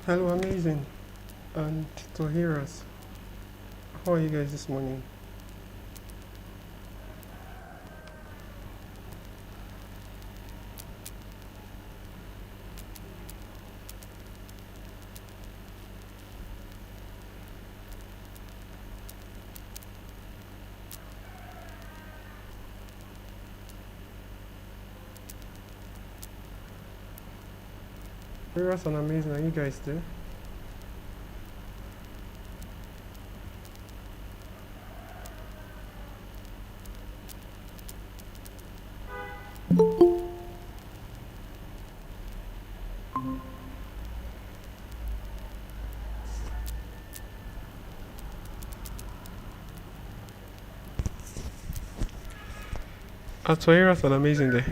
Hello, amazing, and to hear us. How are you guys this morning? Hear us and amazing, are you guys there? To hear us and amazing there.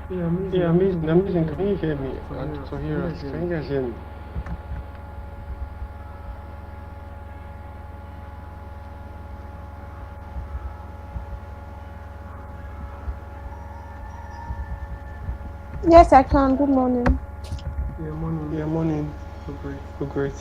Yeah, amazing. Can you hear me? And to hear us, can you guys hear me? Yes, I can. Good morning. Yeah, morning. Good, great.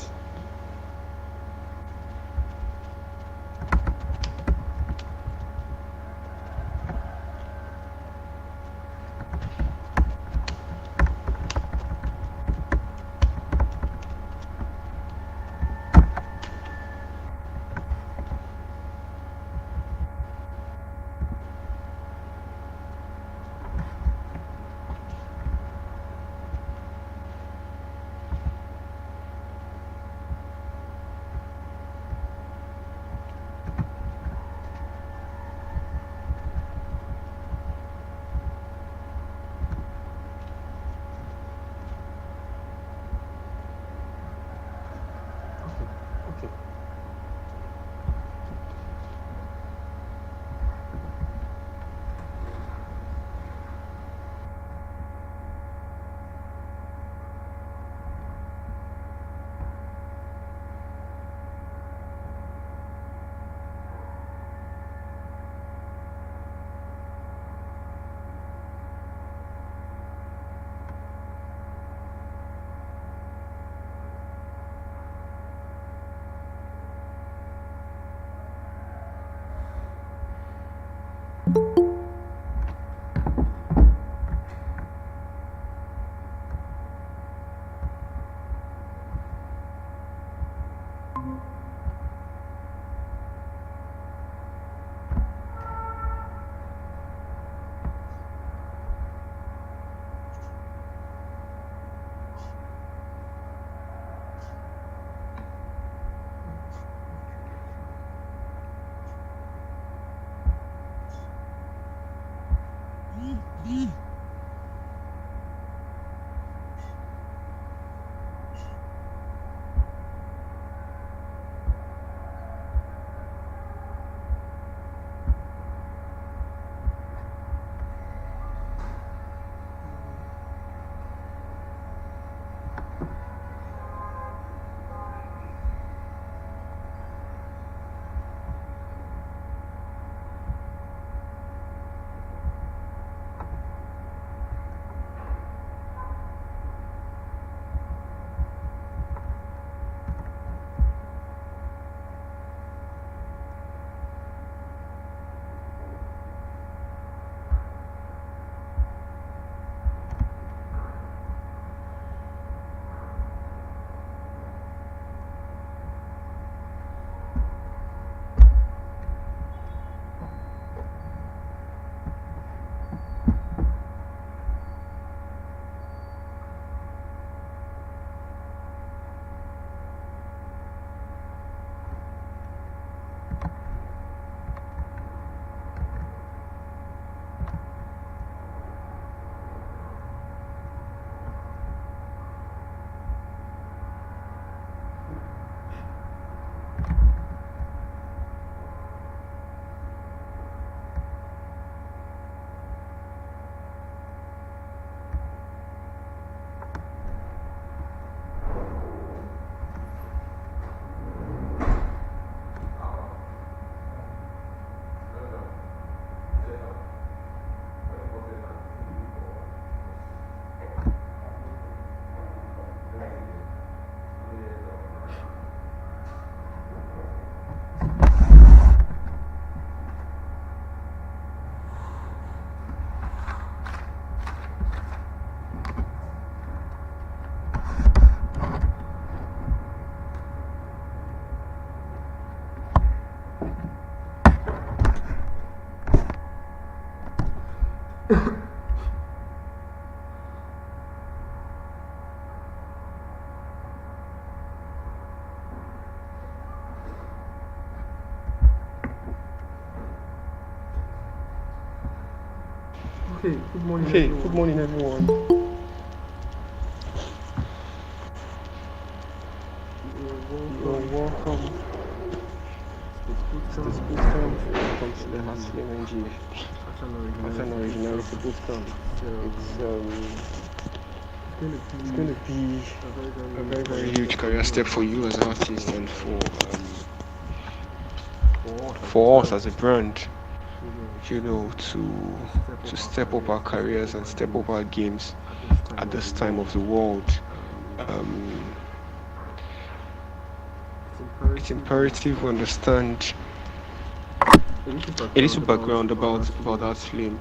Okay, good morning, Okay, good everyone. morning, everyone. You're Welcome welcome to this to this bootcamp. bootcamp. Welcome to the Um, Artsflame NG Art Art Originality Originality bootcamp. bootcamp. It's It's it's going to it's going be to be a very a very very huge very career huge step for career you step as for an you as artist an and artist and for us as a for us brand. as a brand. You know, You know, to to step step up up our our careers and careers step and up our step up our games games at this at time of this the time of world. the world. Um, Um, it's it's imperative we imperative we understand understand a a little little background background about about Artsflame. Artsflame.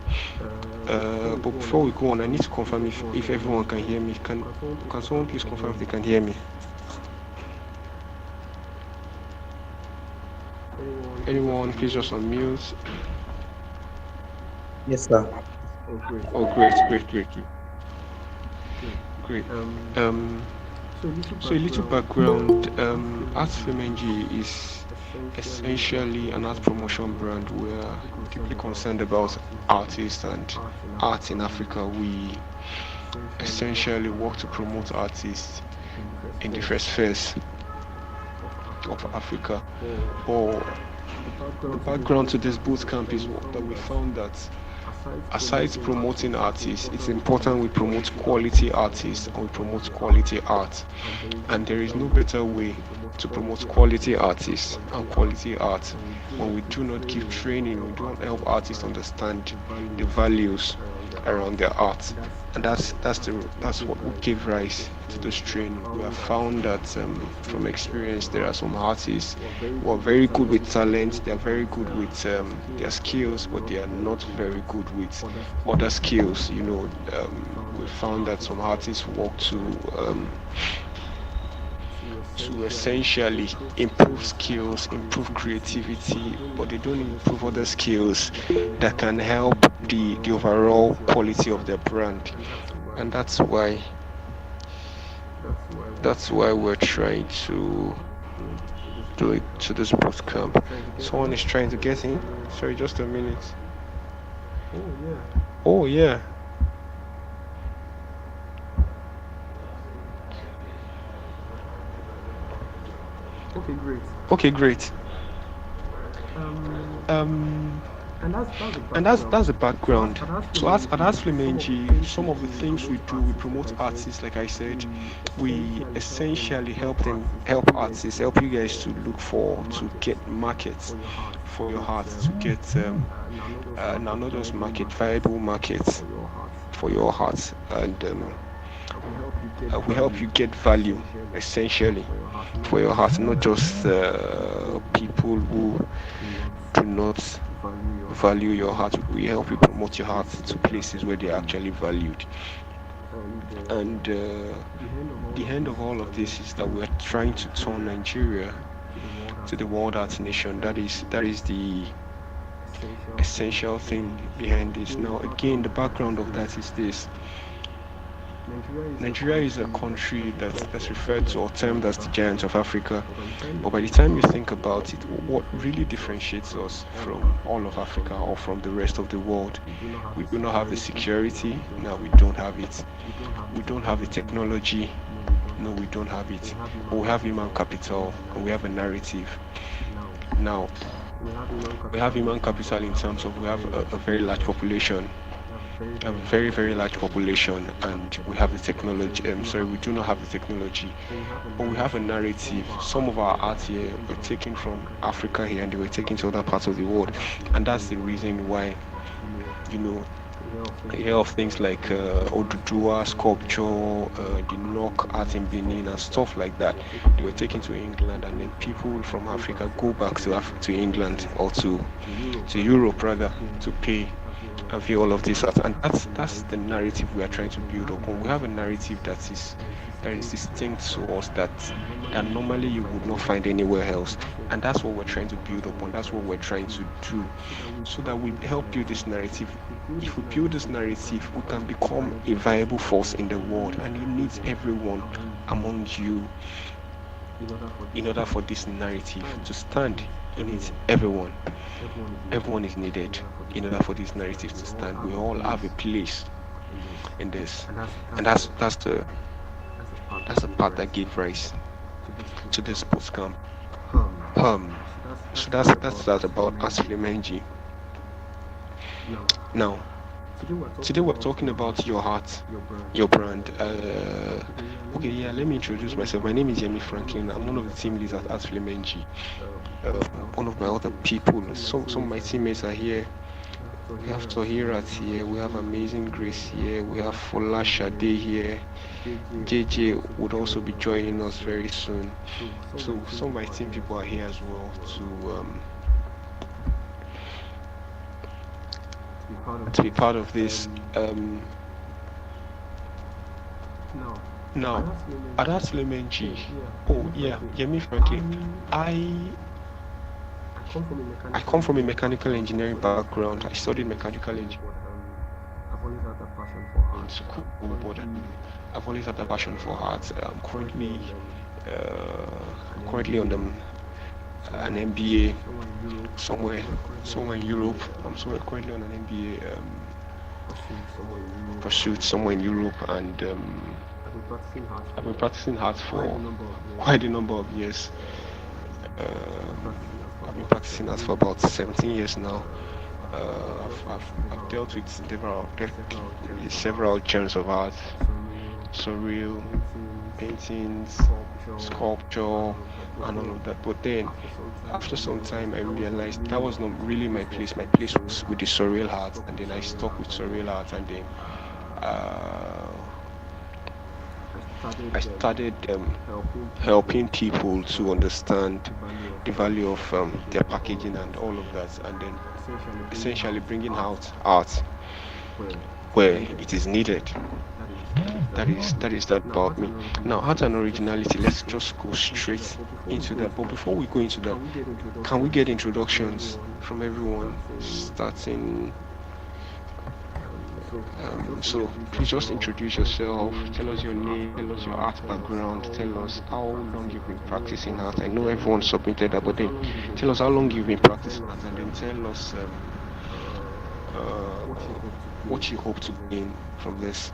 Before we But go on, I before we need to go on, I need confirm to if confirm everyone if can hear everyone me. can hear me. Can someone please If they can confirm hear if they me. can hear me? Anyone, please just Anyone, please unmute. just unmute. Yes, sir. Oh, great, Oh, great, great, great, great, great. great. Um, Um, so a little so a little background. background. Artsflame Artsflame NG NG is is essentially essentially an an art art promotion promotion brand. brand. We're We're deeply deeply concerned about concerned about artists and artists and art in art Africa. in We Africa. We essentially essentially work work to to promote promote artists artists in different in different spheres spheres of of Africa. Africa. But But the the background to this background to boot this camp is boot camp that is we that found we that found that aside aside promoting promoting artists, artists, it's we important promote we promote quality quality artists and artists promote and we promote quality art. quality art. And there is no And there is better no way better way to promote to promote quality quality artists and artists and quality art quality art when we do when not we give do not give training, we don't training, we help don't artists help artists understand understand the the values values around their art. around their art. And And that's what would give rise to this training. We have found that from experience there are some artists who are very good with talent, they are very good with their skills, but they are not very good with other skills. We found that some artists work to essentially improve skills, improve creativity, but they don't improve other skills that can help the overall quality of their brand. And that's why we're trying to do it to this boot camp. Someone is trying to get in. Sorry, just a minute. Oh yeah. Oh yeah. Okay, great. Okay, great. Um, Um, and that's the and that's background. the So background. as So as Fluminense, Artsflame some of the NG, things we some of the do, we things we promote do, we artists. promote Like I said, artists. Like I said, we we essentially essentially help help you guys artists, to help you look guys to look for to markets get markets for your heart for to your get heart, to get now not just now market not just viable market markets viable markets for your heart. for your heart, and Now we help you get we help value you get value essentially essentially for for your your heart, heart, not not just just people people who who do do not not value your heart. value We your help heart. you We promote help your you heart promote to your heart places to where they're places actually where they're valued. actually valued. And And the end of all the of end this of is all that of we are this is that trying we're to turn trying to turn Nigeria Nigeria to the world to arts the world nation. art nation. That is That is the the essential essential thing thing behind this. behind Now, this. again, the Now, again, background the of that background is of that this: is this. Nigeria is a Nigeria is a country country that's that's referred referred to to or or termed termed as as the the giant giant of of Africa. Africa. But by the time you But by the think time you about think it, about it, what really differentiates from us all of from all Africa of or from Africa the or rest of from the the rest of world, the world, we do not have we the do not have the security. Now security. we don't Now have we it. don't have it. We don't have the We don't have the technology. technology. No, we don't No, have we it. don't have But we it. have But human we have human capital and we have capital a and we have a narrative. narrative. Now, Now, we have human we have capital in human terms of capital we in have terms of we a have very large a very large population. population. We have a very, We have very a large very large population, population, and we have the and we have the technology. Sorry, technology. we do not Sorry, have we the do not have the technology, technology, but we have a but we have a narrative. narrative. Some of our art Were here taken were from taken from Africa here, and they were Africa here, and they taken were to other taken parts to of the other world, parts of the world, and that's the and that's reason the why reason why you know you know we hear of you things hear of like things like Oduduwa Oduduwa sculpture, sculpture, the Nok art in Benin, and stuff like that. They were taken to England, and then people from Africa go back to England or to Europe rather to pay and view all of this art. And that's the narrative we are trying to build upon. We have a narrative that is distinct to us that normally you would not find anywhere else. And that's what we're trying to build upon. That's what we're trying to do. So that we help build this narrative. If we build this narrative, we can become a viable force in the world, and it needs everyone among you in order for this narrative to stand, it needs everyone. Everyone is needed in order for this narrative to stand. We all have a place in this, and that's the part that gave rise to this post camp. Um, so that's that about Artsflame NG. Now, today we're talking about your heart, your brand. Okay, yeah. Let me introduce myself. My name is Yemi Franklin. I'm one of the team leaders at Artsflame NG. One of my other people. Some of my teammates are here. We have Tohirat here. We have Amazing Grace here. We have Fola Shade here. JJ would also be joining us very soon. So some of my team people are here as well to be part of this. Now, at Artsflame NG. Oh yeah, Yemi Franklin. I come from a mechanical engineering background. I studied mechanical engineering in school, but I've always had a passion for art. I'm currently on an MBA somewhere in Europe. I'm currently on an MBA pursuit somewhere in Europe, and I've been practicing art for quite a number of years. I've been practicing art for about 17 years now. I've dealt with several genres of art, surreal, paintings, sculpture, and all of that. But then, after some time, I realized that was not really my place. My place was with the surreal art, and then I stuck with surreal art, and then uh, I started helping people to understand the value of their packaging and all of that, and then essentially bringing out art where it is needed. That is that about me. Now, art and originality. Let's just go straight into that. But before we go into that, can we get introductions from everyone, starting? So please just introduce yourself. Tell us your name. Tell us your art background. Tell us how long you've been practicing art. I know everyone submitted that, but then tell us how long you've been practicing art, and then tell us uh, what you hope to gain from this.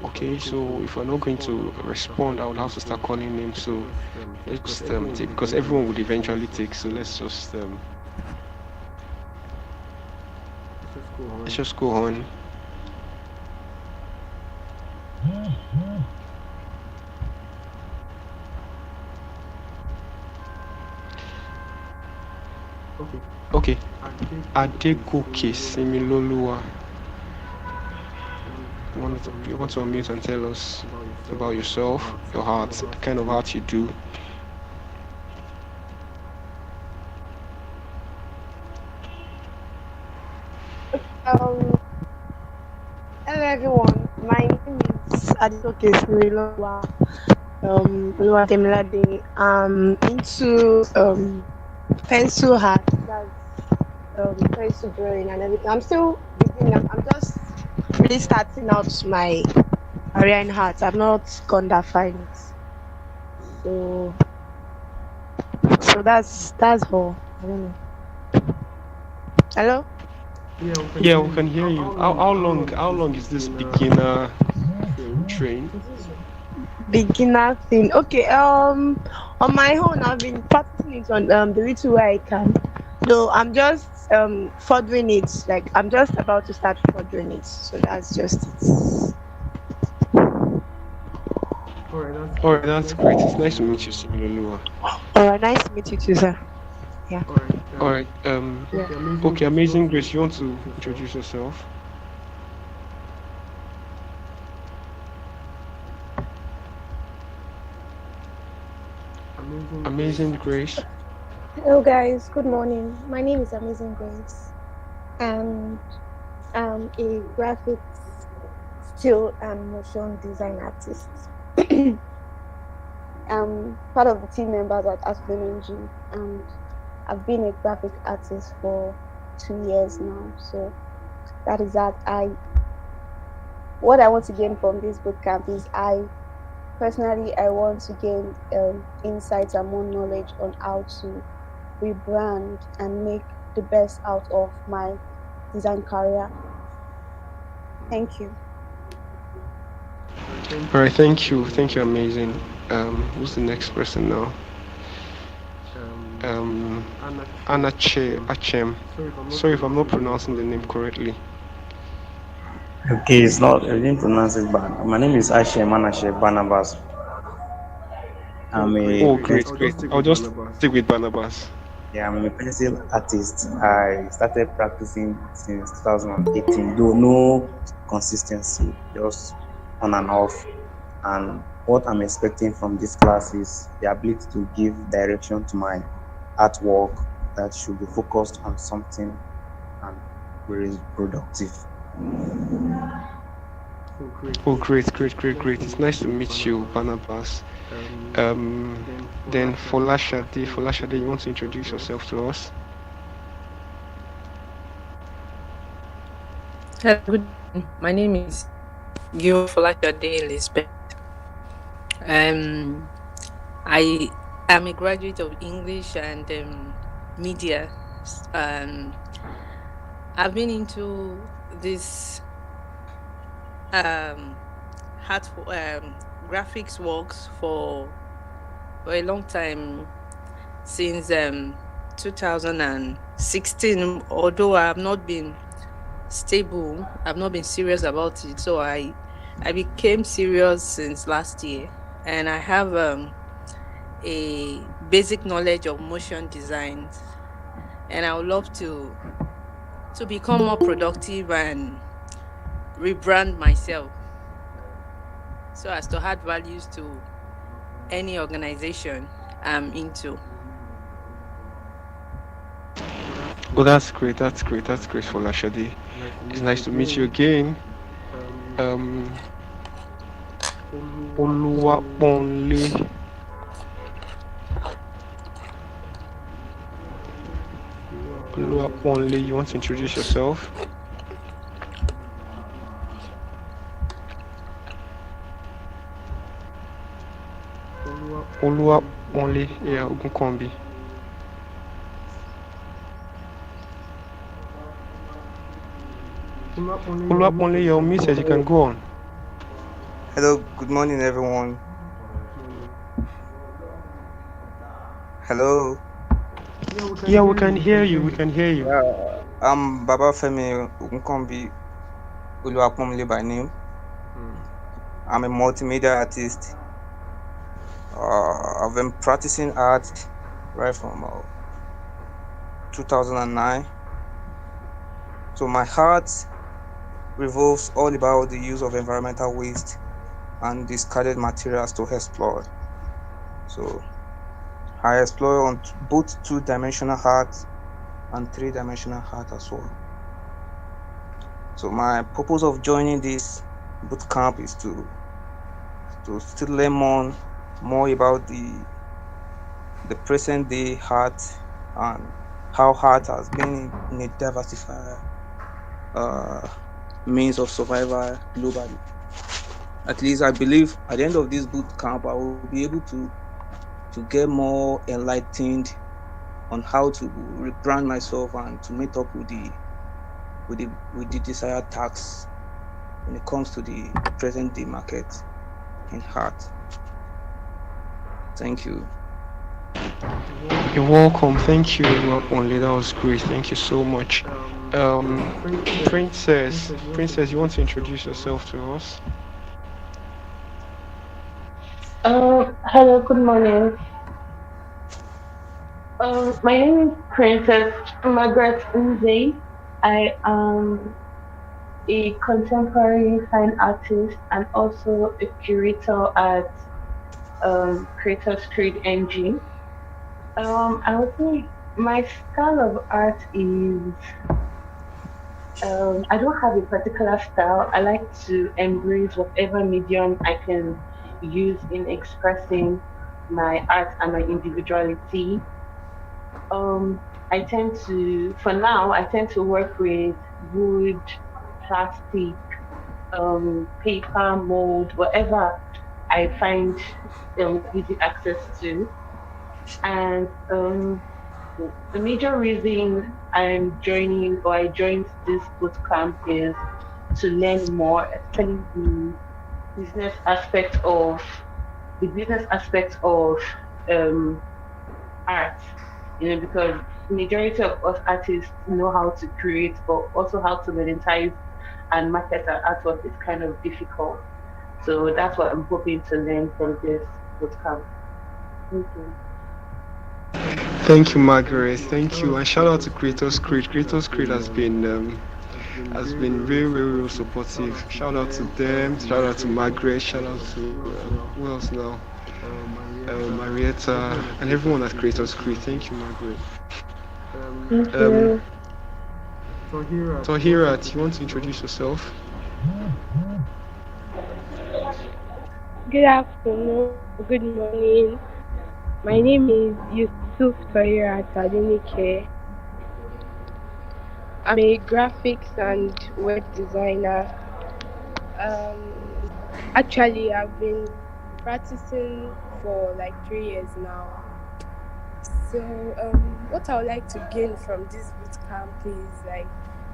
Okay, so if we're not going to respond, I would have to start calling names. So let's just take, because everyone would eventually take. So let's just go on. Okay, Adegoke Similoluwa. You want to unmute and tell us about yourself, your art, the kind of art you do. Um, Hello everyone. My name is Adeoke Smilowa. Oluwatemilade. I'm into pencil art, that's pencil drawing and everything. I'm still beginning. I'm just really starting out my career in art. I've not gone that far in it. So that's all. I don't know. Hello? Yeah, we can hear you. How long is this beginner train? Beginner thing. Okay, on my own I've been practicing it on the little way I can. Though I'm just furthering it, like I'm just about to start furthering it. So that's just it. All right, that's great. It's nice to meet you, Similoluwa. Alright, nice to meet you too, sir. Yeah. All right. Yeah. Okay, Amazing Grace. You want to introduce yourself? Amazing Grace. Hello, guys. Good morning. My name is Amazing Grace, and I'm a graphics, still, and motion design artist. I'm part of the team members at Artsflame NG, and I've been a graphic artist for 2 years now. So That is that I what I want to gain from this bootcamp is I want to gain insights and more knowledge on how to rebrand and make the best out of my design career. Thank you. All right, thank you, amazing. Who's the next person now? Anache Achem. Sorry if I'm not pronouncing the name correctly. Okay, it's not. I didn't pronounce it bad. My name is Ashe Manashe Barnabas. I'm a Oh, great, great. I'll just stick with Barnabas. yeah, I'm a pencil artist. I started practicing since 2018, though no consistency, just on and off. And what I'm expecting from this class is the ability to give direction to my artwork that should be focused on something and very productive. Oh, great, great, great, great. It's nice to meet you, Barnabas. Then Folashade, you want to introduce yourself to us? Hello, good evening. My name is Gio Folashade Elizabeth. Um, I am a graduate of English and media. Um, I've been into this um, graphics works for a long time since 2016. Although I have not been stable, I've not been serious about it. So I became serious since last year, and I have a basic knowledge of motion design, and I would love to become more productive and rebrand myself so as to add values to any organization I'm into. Oh, that's great, that's great, that's great, Folashade. It's nice to meet you again. Um, Oluwaponle. Oluwaponle, you want to introduce yourself? Oluwaponle, yeah, Ogunkombi. Oluwaponle, your message, you can go on. Hello, good morning, everyone. Hello. Yeah, we can hear you, we can hear you. I'm Baba Femi Nkombi Uluwapumle by name. I'm a multimedia artist. I've been practicing art right from 2009. So my art revolves all about the use of environmental waste and discarded materials to explore. So I explore on both two-dimensional art and three-dimensional art as well. So my purpose of joining this bootcamp is to still learn more about the present day art and how art has been in a diversified uh, means of survival globally. At least I believe at the end of this boot camp, I will be able to get more enlightened on how to rebrand myself and to meet up with the desired tasks when it comes to the present day market in art. Thank you. You're welcome. Thank you, Oluwaponle. That was great. Thank you so much. Princess, you want to introduce yourself to us? Hello, good morning. My name is Princess Margaret Nze. I am a contemporary fine artist and also a curator at Creator Street NG. I would say my style of art is I don't have a particular style. I like to embrace whatever medium I can use in expressing my art and my individuality. I tend to, for now, I tend to work with wood, plastic, paper, mold, whatever I find easy access to. And the major reason I joined this boot camp is to learn more, especially business aspect of the business aspect of um, art. Because majority of us artists know how to create, but also how to monetize and market our artwork is kind of difficult. So that's what I'm hoping to learn from this bootcamp. Thank you. Thank you, Margaret. Thank you, and shout out to Creators Creed. Creators Creed has been real supportive. Shout out to them. Shout out to Margaret. Shout out to who else now? Marietta, and everyone at Creators Creed. Thank you, Margaret. Thank Um, you. Tahira, do you want to introduce yourself? Good afternoon or good morning. My name is Yusuf Tahira Tadenike. I'm a graphics and web designer. Actually, I've been practicing for like 3 years now. So, what I would like to gain from this bootcamp is like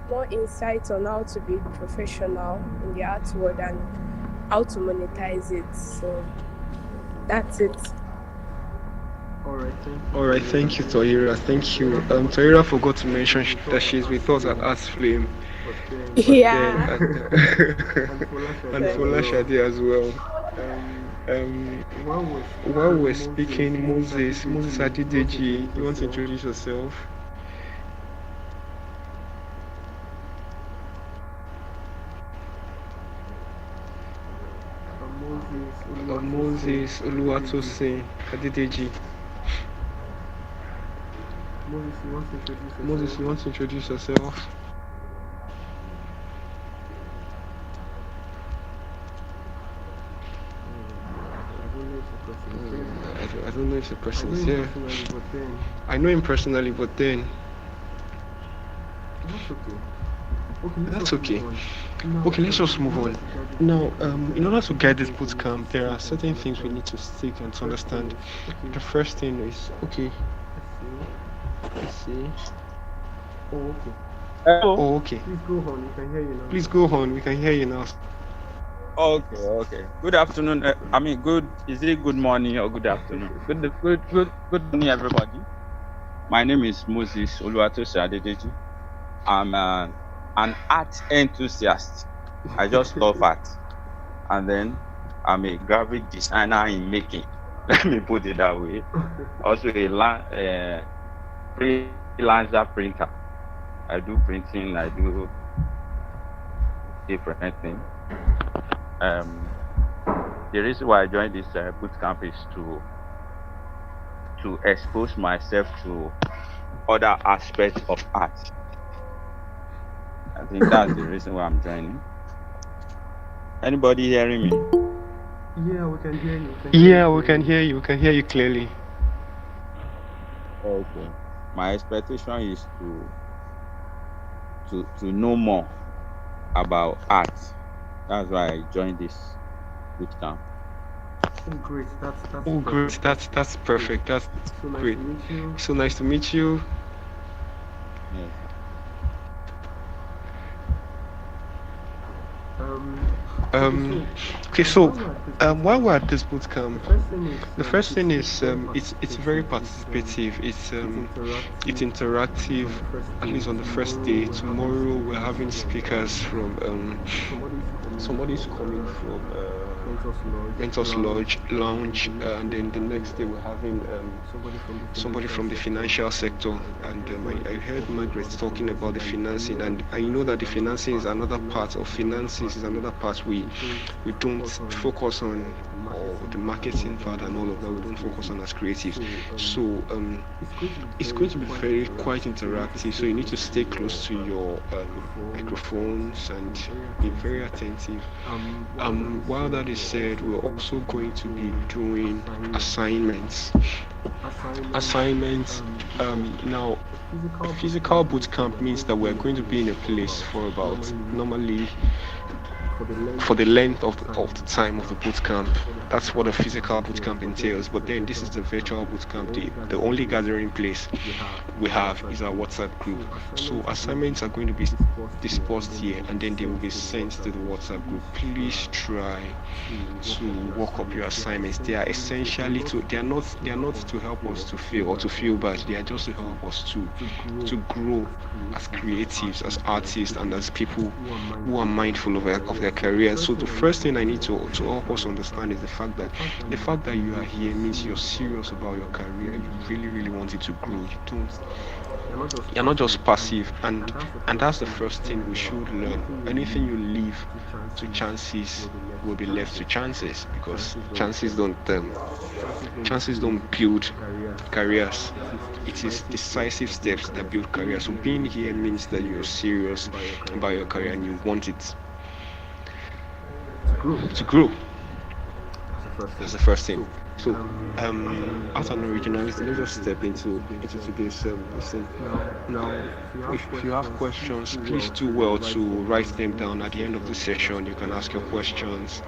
more insight on how to be professional in the art world and how to monetize it. So, that's it. All right, thank you, Tahira. Thank you. Tahira forgot to mention that she's with us at Artsflame, but then Yeah. and Fola Shadi as well. While we're speaking, Moses Adideji, you want to introduce yourself? Moses Oluwatosin Adideji. Moses, you want to introduce yourself? I don't know if the person is here. I know him personally, but then that's okay. Okay, let's just move on. Now, in order to guide this boot camp, there are certain things we need to stick and to understand. The first thing is okay. Let's see. Hello. Oh, okay. Please go on. We can hear you now. Okay. Good afternoon. Good. Is it good morning or good afternoon? Good morning, everybody. My name is Moses Oluwatosin Adedeji. I'm an art enthusiast. I just love art, and then I'm a graphic designer in making. Let me put it that way. Also a freelancer printer. I do printing. I do different things. The reason why I joined this boot camp is to expose myself to other aspects of art. I think that's the reason why I'm joining. Anybody hearing me? Yeah, we can hear you. Yeah, we can hear you. We can hear you clearly. Okay. My expectation is to know more about art. That's why I joined this boot camp. Oh, great. That's perfect. That's great. So nice to meet you. Yes. Okay, so while we're at this boot camp, the first thing is it's very participative. It's interactive. At least on the first day. Tomorrow we're having speakers from somebody's coming from Mentors Lodge Lounge, and then the next day we're having somebody from the financial sector. And I heard Margaret talking about the financing, and I know that the financing is another part of finances, is another part we don't focus on, or the marketing part and all of that we don't focus on as creatives. So it's going to be very quite interactive. So you need to stay close to your microphones and be very attentive. While that is said, we're also going to be doing assignments. Now, a physical boot camp means that we're going to be in a place for about normally for the length of the time of the boot camp. That's what a physical boot camp entails. But then this is the virtual boot camp. The only gathering place we have is our WhatsApp group. So assignments are going to be dispersed here, and then they will be sent to the WhatsApp group. Please try to work up your assignments. They are essentially they are not to help us to feel or to feel bad. They are just to help us to grow as creatives, as artists, and as people who are mindful of their careers. So the first thing I need to help us understand is the fact that you are here means you're serious about your career. You really, really want it to grow. You're not just passive, and that's the first thing we should learn. Anything you leave to chances will be left to chances, because chances don't build careers. It is decisive steps that build careers. So being here means that you're serious about your career and you want it to grow. That's the first thing. So, Art and Originality, let's just step into today's thing. Now, if you have questions, please do well to write them down at the end of the session. You can ask your questions.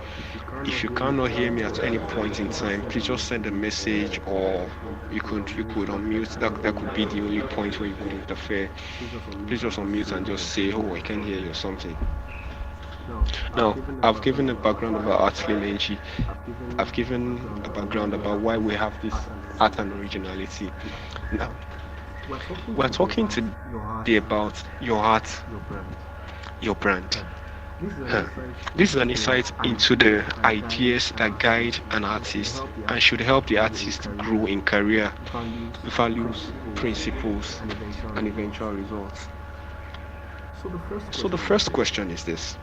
If you cannot hear me at any point in time, please just send a message, or you could unmute. That could be the only point where you could interfere. Please just unmute and just say, "Oh, I can hear you," or something. Now, I've given a background about Artsflame NG. I've given a background about why we have this Art and Originality. Now, we're talking today about your art, your brand. This is an insight into the ideas that guide an artist and should help the artist grow in career, values, principles, and eventual results. So the first question is this.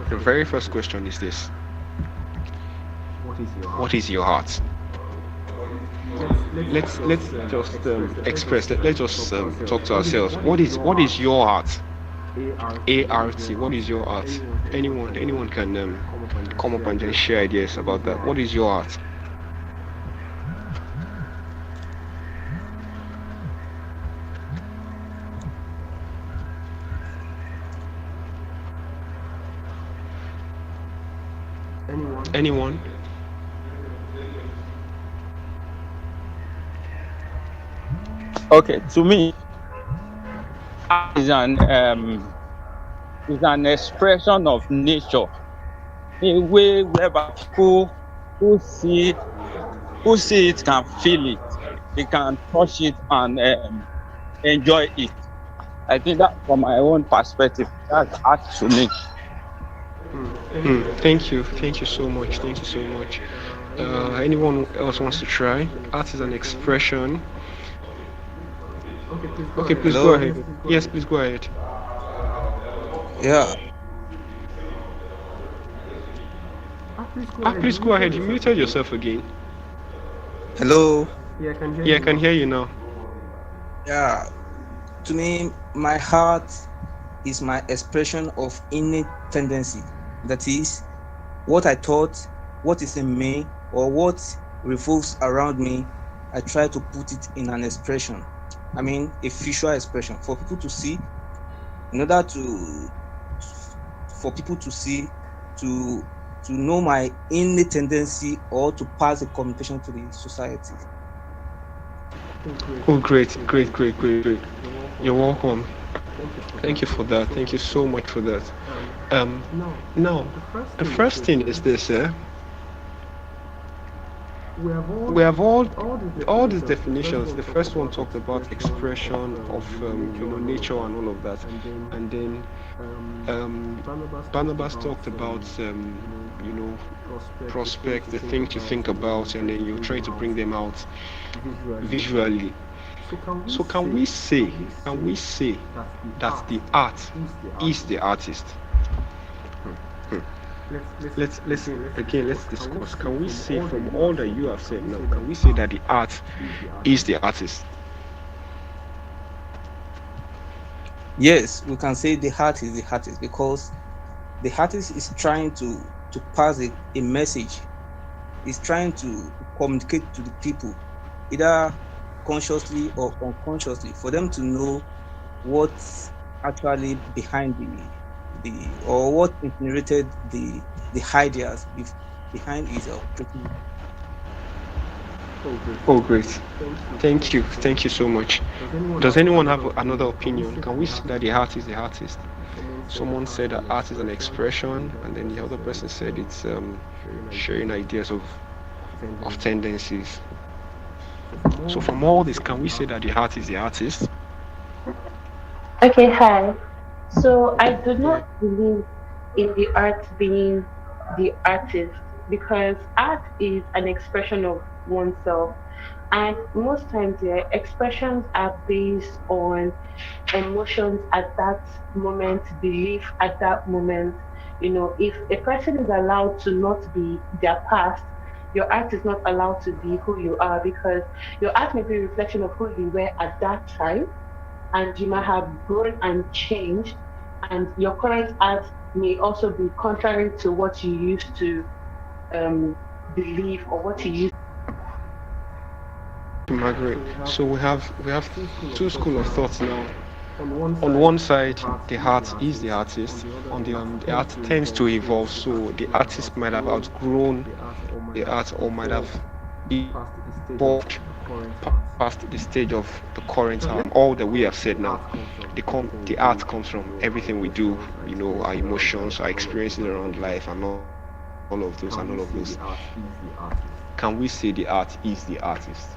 The very first question is this: what is your heart? Let's just express. Let's just talk to ourselves. What is your heart? ART. What is your heart? Anyone can come up and just share ideas about that. What is your heart? Anyone? Okay, to me, is an expression of nature, a way whereby people who see it can feel it, they can touch it and enjoy it. I think that, from my own perspective, that's art to me. Thank you so much. Anyone else wants to try? Art is an expression. Okay, please go ahead. Yes, please go ahead. Yeah. Please go ahead. You muted yourself again. Hello. Yeah, I can hear you now. Yeah. To me, my heart is my expression of innate tendency. That is, what I thought, what is in me, or what revolves around me, I try to put it in an expression. I mean, a visual expression for people to see, in order for people to see, to know my innate tendency, or to pass the communication to the society. Oh, great. You're welcome. Thank you for that. Thank you so much for that. Now, the first thing is this, we have all these definitions. The first one talked about expression of nature and all of that, and then Barnabas talked about prospect, the thing to think about, and then you try to bring them out visually. So can we say that the art is the artist? let's discuss. Can we say from all that you have said now, can we say that the art is the artist? Yes, we can say the heart is the artist because the artist is trying to pass a message. Is trying to communicate to the people, either consciously or unconsciously, for them to know what's actually behind the or what incinerated the ideas behind his creativity. Oh, great. Thank you so much. Does anyone have another opinion? Can we say that the art is the artist? Someone said that art is an expression, and then the other person said it's sharing ideas of tendencies. So from all this, can we say that the art is the artist? Okay, hi. So I do not believe in the art being the artist because art is an expression of oneself. And most times, the expressions are based on emotions at that moment, belief at that moment. If a person is allowed to not be their past, your art is not allowed to be who you are because your art may be a reflection of who you were at that time, and you might have grown and changed, and your current art may also be contrary to what you used to um, believe or what you used. Margaret. So we have two school of thoughts now. On one side, the art is the artist. On the the art tends to evolve. So the artist might have outgrown the art or might have evolved past the stage of the current art. All that we have said now, the art comes from everything we do. Our emotions, our experiences around life, and all of those. Can we say the art is the artist?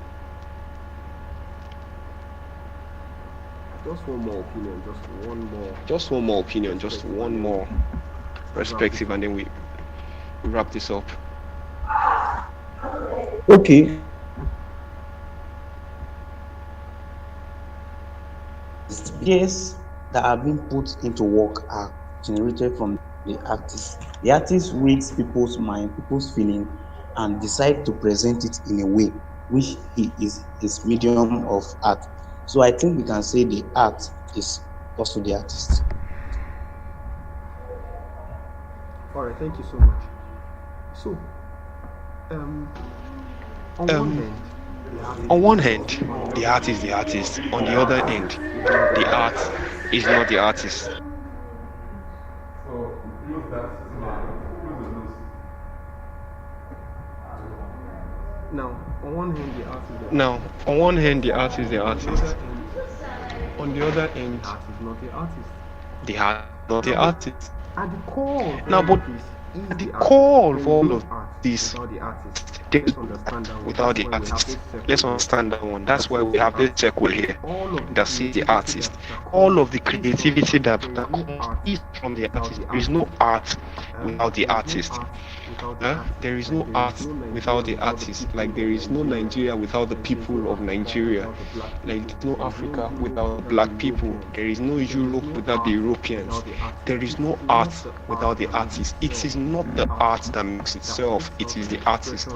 Just one more opinion, just one more perspective, and then we wrap this up. Okay. Yes, that are being put into work are generated from the artist. The artist reads people's mind, people's feeling, and decide to present it in a way which he is his medium of art. So I think we can say the art is also the artist. All right, thank you so much. So, um, on one hand, the art is the artist. On the other end, the art is not the artist. Now, on one hand, the art is the artist. On the other end, the art is not the artist. Now, but at the core of all of this, there's without the artist. Let's understand that one. That's why we have this circle here that sees the artist. All of the creativity that comes is from the artist. There is no art without the artist. There is no art without the artist. Like there is no Nigeria without the people of Nigeria. Like there's no Africa without the black people. There is no Europe without the Europeans. There is no art without the artist. It is not the art that makes itself. It is the artist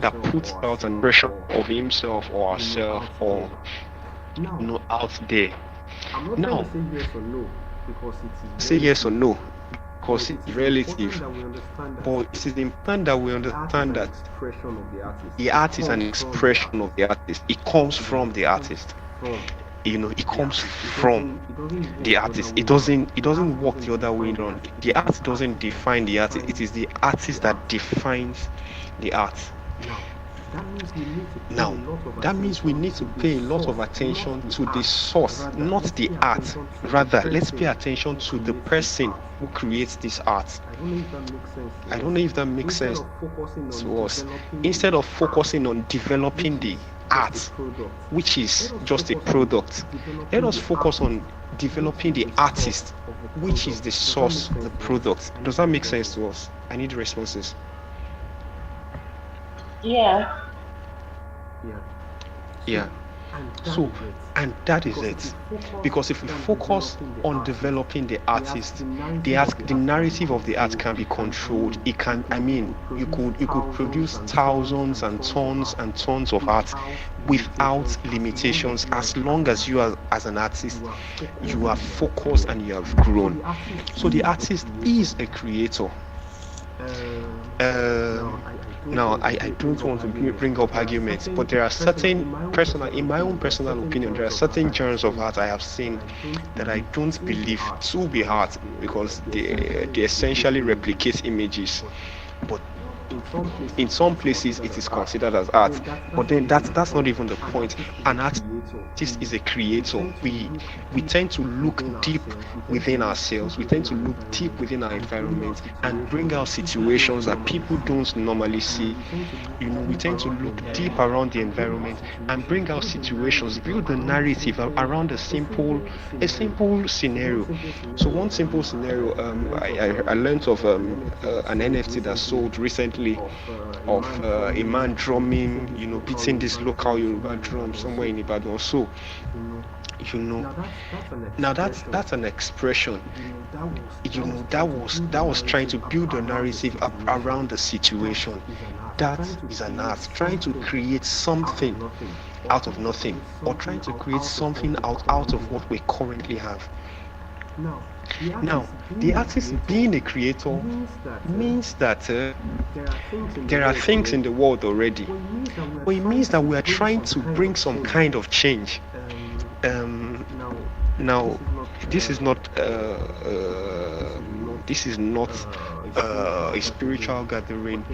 that puts out an impression of himself or herself or out there. Now, say yes or no because it's relative, but it is important that we understand that the art is an expression of the artist. It comes from the artist. It comes from the artist. It doesn't work the other way around. The art doesn't define the artist. It is the artist that defines the art. Now, that means we need to pay a lot of attention to the source, not the art. Rather, let's pay attention to the person who creates this art. I don't know if that makes sense to us. Instead of focusing on developing the art, which is just a product, let us focus on developing the artist, which is the source of the product. Does that make sense to us? I need responses. Yeah. Yeah. So, and that is it. Because if we focus on developing the artist, the narrative of the art can be controlled. It can, I mean, you could produce thousands and tons of art without limitations, as long as you are, as an artist, you are focused and you have grown. So the artist is a creator. Now, I don't want to bring up arguments, but there are certain in my own personal opinion, there are certain genres of art I have seen that I don't believe to be art, because they essentially replicate images. But in some places it is considered as art. But then that's not even the point. An artist is a creator. We tend to look deep within ourselves. We tend to look deep within our environment and bring out situations that people don't normally see. We tend to look deep around the environment and bring out situations, build a narrative around a simple scenario. So one simple scenario, I learned of an NFT that sold recently of a man drumming, beating this local Yoruba drum somewhere in Ibadan or so. Now that's an expression. That was trying to build a narrative around the situation. That is an art, trying to create something out of nothing, or trying to create something out of what we currently have. Now, the artist being a creator means that there are things in the world already, but it means that we are trying to bring some kind of change. Now, this is not a spiritual gathering,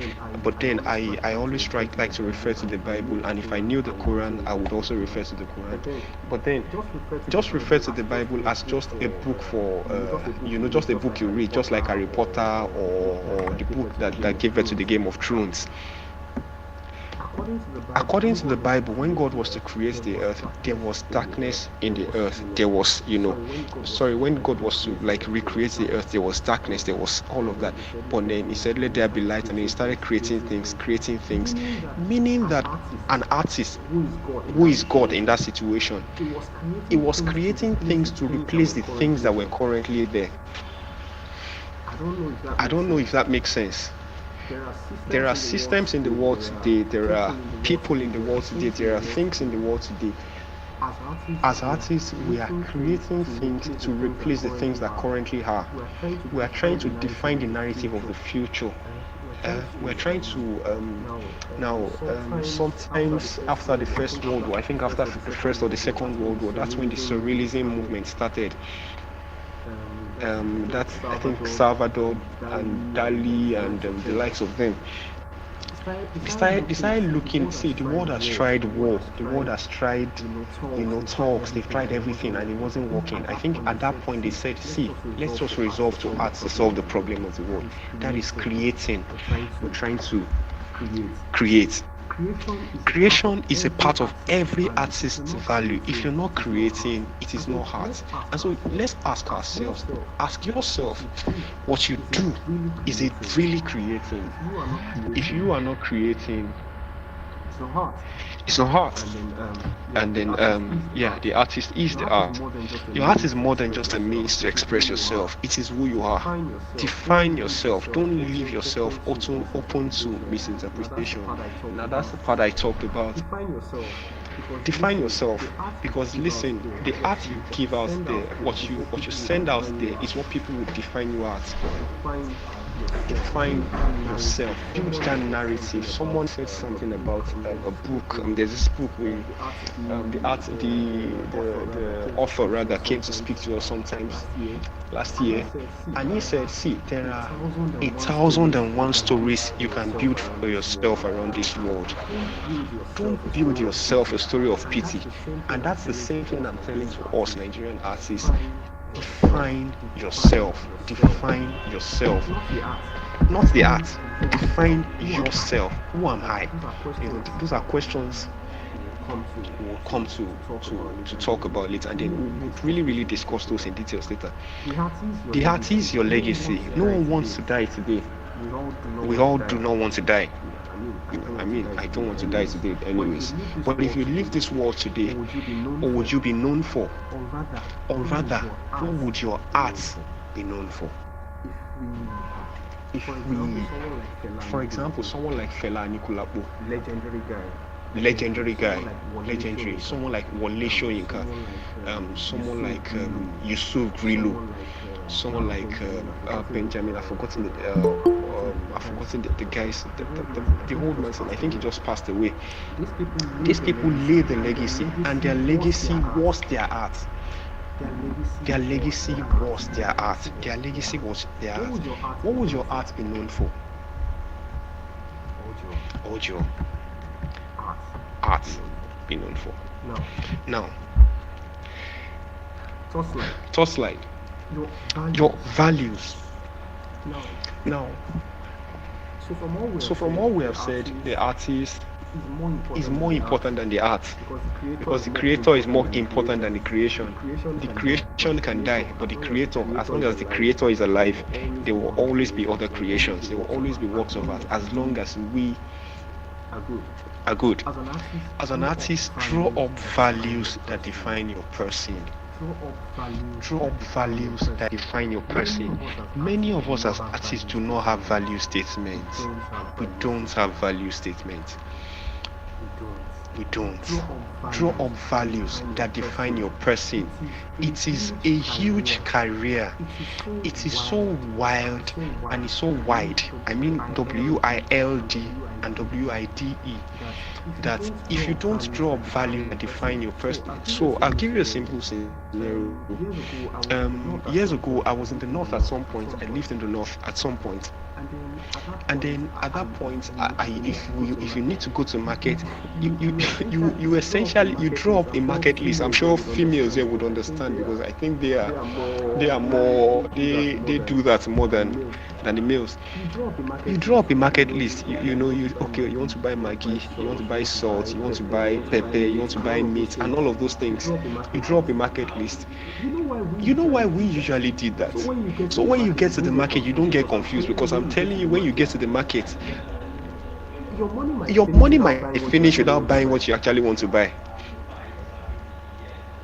but then I always like to refer to the Bible, and if I knew the Quran, I would also refer to the Quran. But then just refer to the Bible as just a book for just a book you read, just like Harry Potter or the book that gave birth to the Game of Thrones. According to the Bible, when God was to create the earth, there was darkness in the earth. There was, when God was to recreate the earth, there was darkness, there was all of that. But then he said, let there be light, and he started creating things, meaning that an artist who is God in that situation, he was creating things to replace the things that were currently there. I don't know if that makes sense. There are systems in the world today, there are people in the world today, there are things in the world today. As artists, we are creating things to replace the things that currently are. We are trying to define the narrative of the future. We're trying to sometimes after the First World War, I think after the First or the Second World War, that's when the surrealism movement started. That's, I think, Salvador and Dali and the likes of them. Decided looking, see, the world has tried war, the world has tried, talks, they've tried everything and it wasn't working. I think at that point they said, see, let's just resolve to art to solve the problem of the world. That is creating. We're trying to create. Creation is a part of every artist's value. If you're not creating, it is not art. And so let's ask ourselves, ask yourself, what you do, is it really creating? If you are not creating, it's not art. And then the artist is the art. Your art is more than just a means to express yourself. It is who you are. Define yourself. Don't leave yourself open to misinterpretation. Now that's the part I talked about. Define yourself, because listen, the art you give out there, what you send out there, is what people will define you as. Define yourself, build that narrative. Someone said something about a book. There's this book where the author rather came to speak to us sometimes last year, and he said, see, there are 1,001 stories you can build for yourself around this world. Don't build yourself a story of pity. And that's the same thing I'm telling to us Nigerian artists. Define yourself. Define yourself. Not the art. Define yourself. Who am I? Those are questions we'll come to talk about later, and then we'll really discuss those in details later. The art is your legacy. No one wants to die today. We all do not want to die. I mean, I don't want to die today anyways. But if you leave this world today, what would you be known for? Or rather, what would your art be known for? If we, for example, someone like Fela Anikulapo, legendary guy, legendary, someone like Wole Soyinka, someone like Yusuf Grillo, someone like Benjamin. I've forgotten the guys, the old man. I think he just passed away. These people laid the legacy, and their legacy was their art. Their legacy was their art. Their legacy was their art. What would your art be known for? What would your art be known for? Now, Torchlight. Your values. Now, so from all we have said, the artist is more important than the art, because the creator is more important than the creation. The creation can die, but the creator, as long as the creator is alive, there will always be other creations. There will always be works of art, as long as we are good. As an artist, draw up values that define your person. Draw up values that define your person. Many of us as artists do not have value statements. We don't have value statements. We don't. Draw up values that define your person. It is a huge career. It is so wild and it's so wide. I mean WILD and WIDE. That if you don't draw up value that define your person. So I'll give you a simple scenario. Years ago, I was in the north at some point. I lived in the north at some point. And then at that point, if you need to go to market, you essentially you draw up a market list. I'm sure females here would understand, because I think they do that more than the males. You draw up a market list. You want to buy Maggi, you want to buy salt, you want to buy pepper, you want to buy meat, and all of those things. You draw up a market list. You know why we usually did that? So when you get to the market, you don't get confused, because I'm telling you, when you get to the market, your money might finish without buying what you actually want to buy.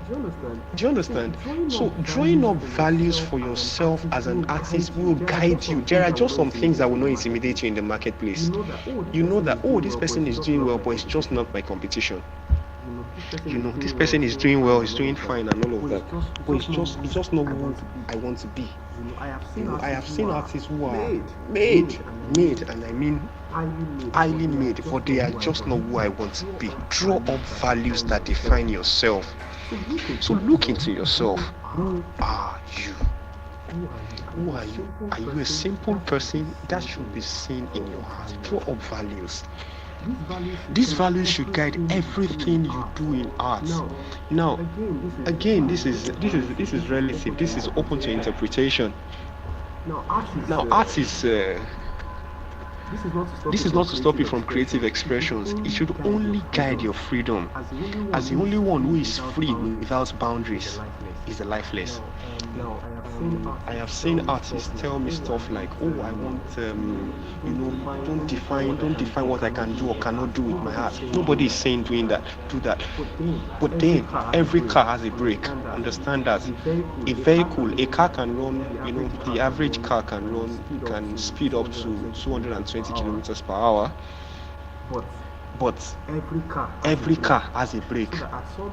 Do you understand? So drawing up values for yourself as an artist will guide you. There are just some things that will not intimidate you in the marketplace. You know that, this person is doing well, but it's just not my competition. This person is doing well, is doing fine and all of that, but it's just not who I want to be. I have seen artists who are made, and I mean highly made, but they are just not who I want to be. Draw up values that define yourself. So look into yourself. Who are you? Who are you? Are you a simple person? That should be seen in your heart. Draw up values. These values should guide everything you do in art. Now, again, this is relative. This is open to interpretation. Now, art is. This is not to stop you from creative expressions. It should only guide your freedom. As the only one who is free without boundaries is the lifeless. I have seen artists tell me stuff like, I want, don't define what I can do or cannot do with my art. Nobody is saying do that. But then, every car has a brake. Understand that. A vehicle, a car can run, the average car can speed up to 220 kilometers per hour. But every car has a brake,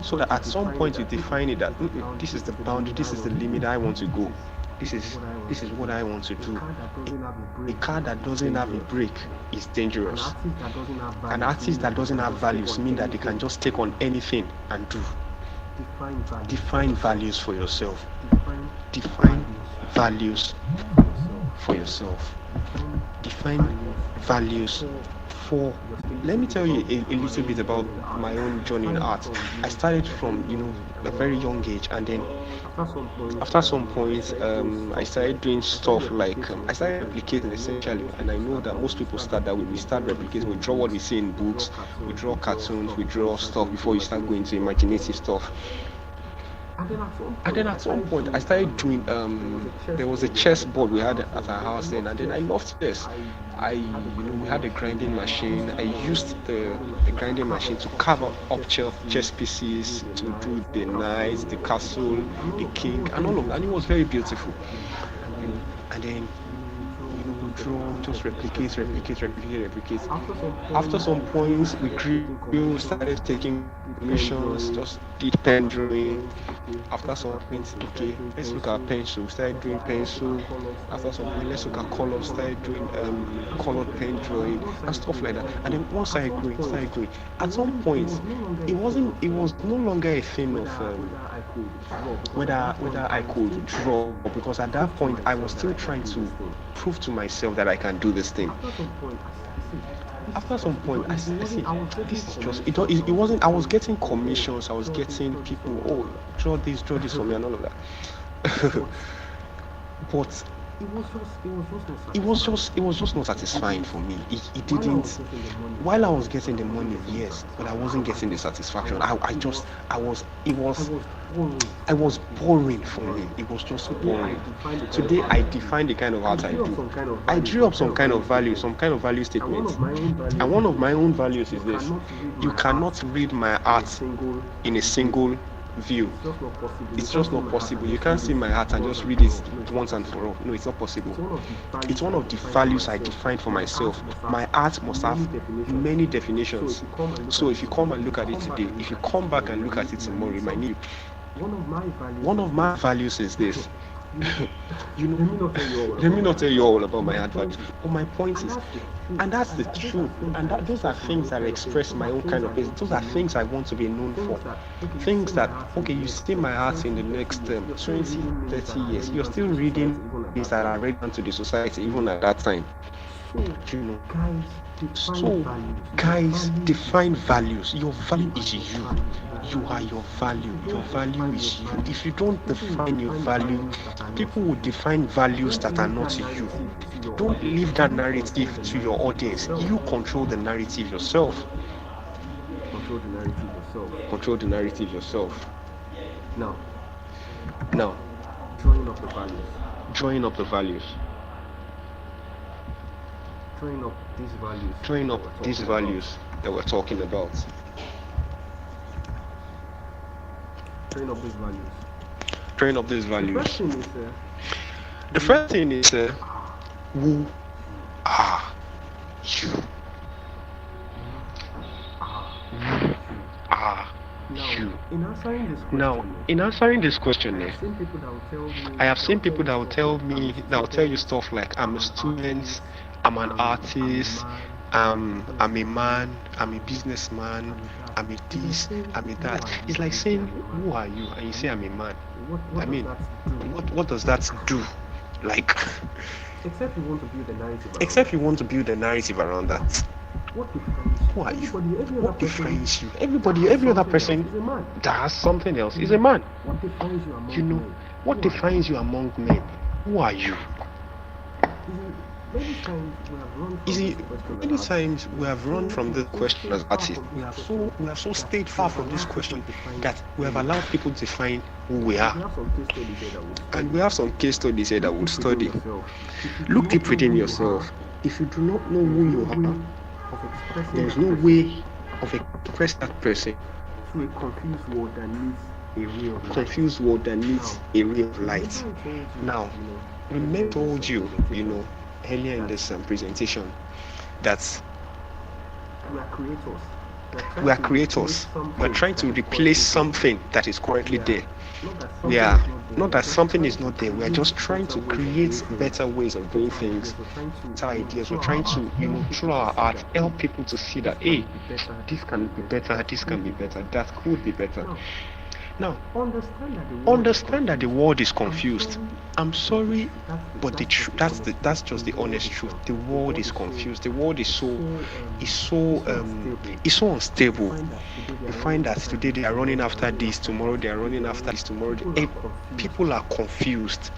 so that at some point you define it that this is the boundary, this is the limit I want to go. This is what I want to do. A car that doesn't have a brake is dangerous. An artist that doesn't have values means that they can just take on anything and do. Define values for yourself. Define values for yourself. Define values for. Let me tell you a little bit about my own journey in art. I started from a very young age, and then after some point I started doing stuff like I started replicating essentially, and I know that most people start that way. We start replicating. We draw what we see in books, we draw cartoons, we draw stuff before you start going to imaginative stuff. And then at some point, I started doing. There was a chess board we had at our house then, and then I loved chess. We had a grinding machine. I used the grinding machine to carve up chess pieces, to do the knights, the castle, the king, and all of that. And it was very beautiful. And then draw, just replicate. After some points, we grew, started taking commissions, just did pen drawing. After some points, okay, let's look at pencil. Started doing pencil. After some point, let's look at color. Started doing colored pen drawing and stuff like that. And then once I started going. At some point, it was no longer a thing of whether I could draw, because at that point I was still trying to prove to myself that I can do this thing. After some point, I see this is just it wasn't. I was getting commissions. I was getting people, oh, draw this for me and all of that. But it was just not satisfying for me. It didn't. While I was getting the money, yes, but I wasn't getting the satisfaction. I was boring for me. It was just boring. Today I define the kind of art I do. I drew up some kind of value statements. And one of my own values is this: you cannot read my art in a single view. It's just not possible. You can't see my art and just read it once and for all. No, it's not possible. It's one of the values I defined for myself. My art must have many definitions. So if you come and look at it today, if you come back and look at it tomorrow, you might need. One of my values is this. Let me not tell you all about my art values. But my point is, and that's the truth. And those are things that express my own kind of business. Those are things I want to be known for. Things that, okay, you see my art in the next 20, 30 years. You're still reading things that are relevant to the society, even at that time. So, guys, define values. Your value is you. You are your value. Your value is you. If you don't define your value, people will define values that are not you. Don't leave that narrative to your audience. You control the narrative yourself. Control the narrative yourself. Now, drawing up the values. Drawing up these values that we're talking about. Train up these values. The first thing is who are you? Now, in answering this question, I have seen people that will tell you stuff like, I'm a student, I'm an artist, I'm a man, I'm a businessman, I'm a this, I'm a that. It's like saying, who are you? And you say, I'm a man. I mean, what does that do? Like, except you want to build a narrative around that. Who are you? What defines you? Every other person that has something else is a man. What defines you among men? Who are you? Many times we have run from this question as artists. We have so stayed far from this question that we have allowed people to define who we are. And we have some case studies here that we'll study. Look deep within yourself. If you do not know who you are, there is no way of expressing that person through a confused world that needs a ray of light. Now, remember I told you, earlier in this presentation, that we are creators. We're trying to replace something that is currently there. We are not that something is not there. We are just trying to create better ways of doing things, better ideas. We're trying to, through our art, help people to see that, hey, this can be better, this can be better, that could be better. Now, understand that the world is confused. I'm sorry, but that's just the honest truth. The world is confused. The world is so unstable. You find that today they are running after this, tomorrow they are running after this, people are confused.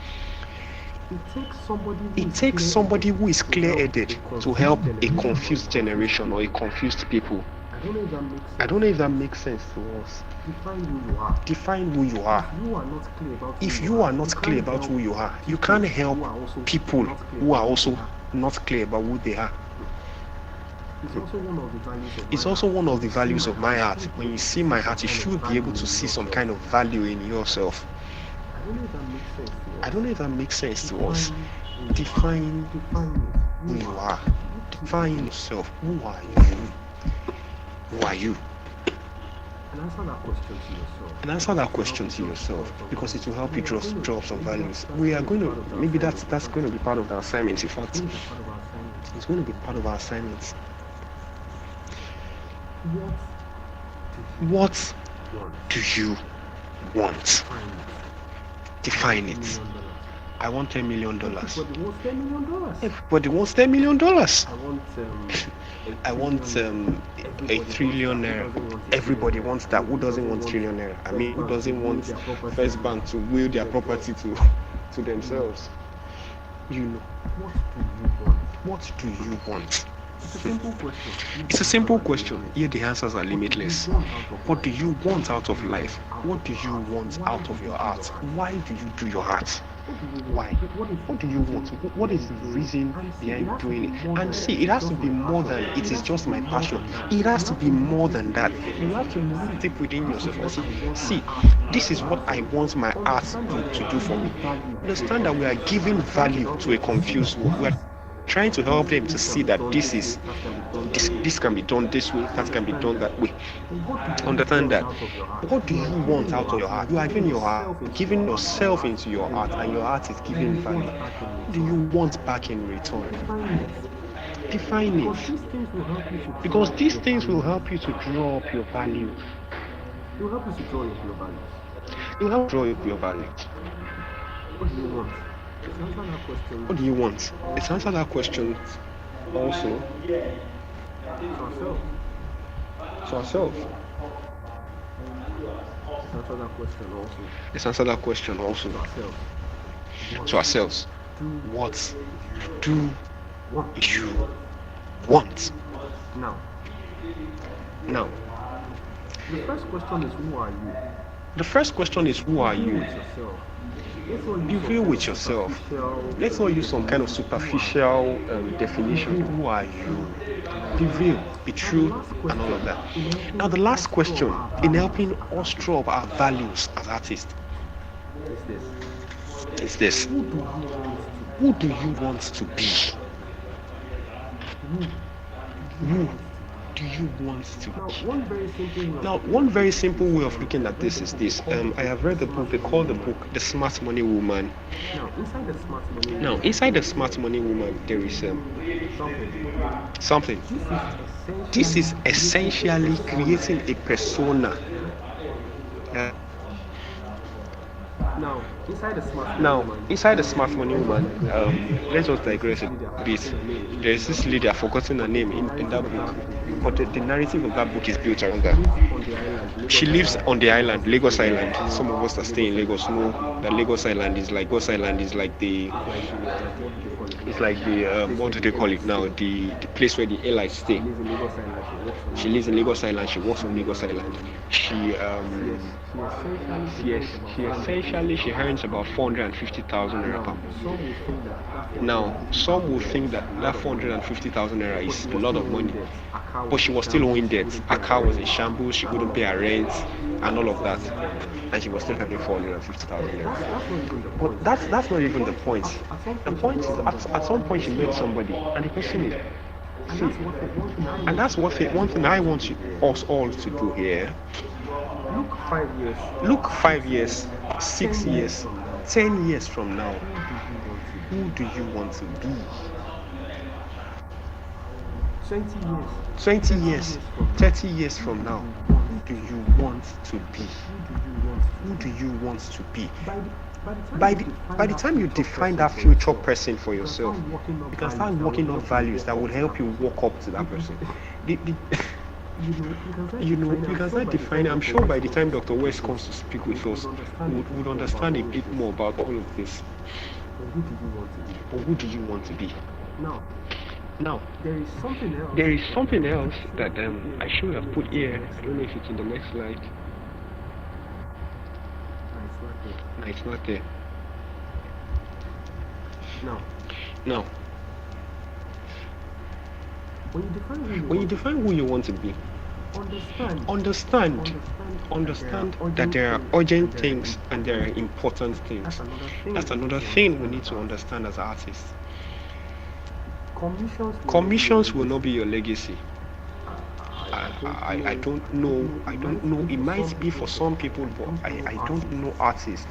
It takes somebody who is clear-headed to help a confused generation or a confused people. I don't know if that makes sense to us. Define who you are. If you are not clear about who you are, you can't help people who are also not clear about who they are. It's also one of the values of my art. When you see my art, you should be able to see some kind of value in yourself. I don't know if that makes sense to us. Define who you are. Define yourself. Who are you? Who are you? And answer that question to yourself, because it will help you draw some values. We are going to, maybe that's going to be part of the assignment. In fact, it's going to be part of our assignments. What do you want? Define it. I want $10 million. Everybody wants $10 million. I want a trillion naira. Everybody wants that. Who doesn't want trillion naira? I mean, who doesn't want First Bank to will their property to themselves? You know. What do you want? It's a simple question. Here the answers are limitless. What do you want out of life? What do you want out of your art? Why do you do your art? Why? What do you want? What is the reason behind doing it? And see, it has to be more than it is just my passion. It has to be more than that. You have to look deep within yourself and see, this is what I want my art to do for me. Understand that we are giving value to a confused world. We are trying to help them to see that this can be done this way, that can be done that way. Understand that. What do you want out of your art? You are giving your art, giving yourself into your art, and your art is giving value. What do you want back in return? Define it. Because these things will help you to draw up your value. It will help you to draw up your values. It will help draw up your values. What do you want? What do you want? Let's answer that question also. To ourselves. Let's answer that question also. To ourselves. What do you want? Now. The first question is who are you? The first question is who are you? Be real with yourself. Let's not use some kind of superficial definition. Who are you? Be real, be true, and all of that. Now, the last question in helping us draw up our values as artists is this. Who do you want to be? Who do you want to be? Now, one very simple way of looking at this is this. I have read the book. They call the book The Smart Money Woman. Now, inside the Smart Money Woman, there is something. This is essentially creating a persona. Now, inside the Smart Money Woman, let's just digress a bit. There's this lady, I've forgotten her name in that book, but the narrative of that book is built around that. She lives on the island, Lagos Island. Some of us that stay in Lagos know that Lagos Island is like the what do they call it now? The place where the airlines stay. She lives in Lagos Island. She works on Lagos Island. She essentially earns about 450,000 naira per month. Now, some will think that 450,000 naira is a lot of money, but she was still owing debt. Her car was in shambles. She couldn't pay her rent and all of that, and she was still having 450,000 naira. But that's not even the point. The point is, at some point she met somebody, and the person is. And that's one thing I want us all to do here. Look 5 years, 6 years, 10 years from now. Who do you want to be? 20 years, 30 years from now. Who do you want to be? Who do you want to be? By the time you define that future person for yourself, you can start working on values that will help you walk up to that person. You can start defining. I'm sure by the time Dr. West comes to speak with us, we would understand a bit more about all of this. But who do you want to be? Now, there is something else. there is something else that I should have put here. I don't know if it's in the next slide. No, it's not there. Now, when you define who you want to be, understand that there are urgent things and there are important things. That's another thing we need to understand as artists. Commissions will not be your legacy. I don't know. It might be for some people, but I don't know artists.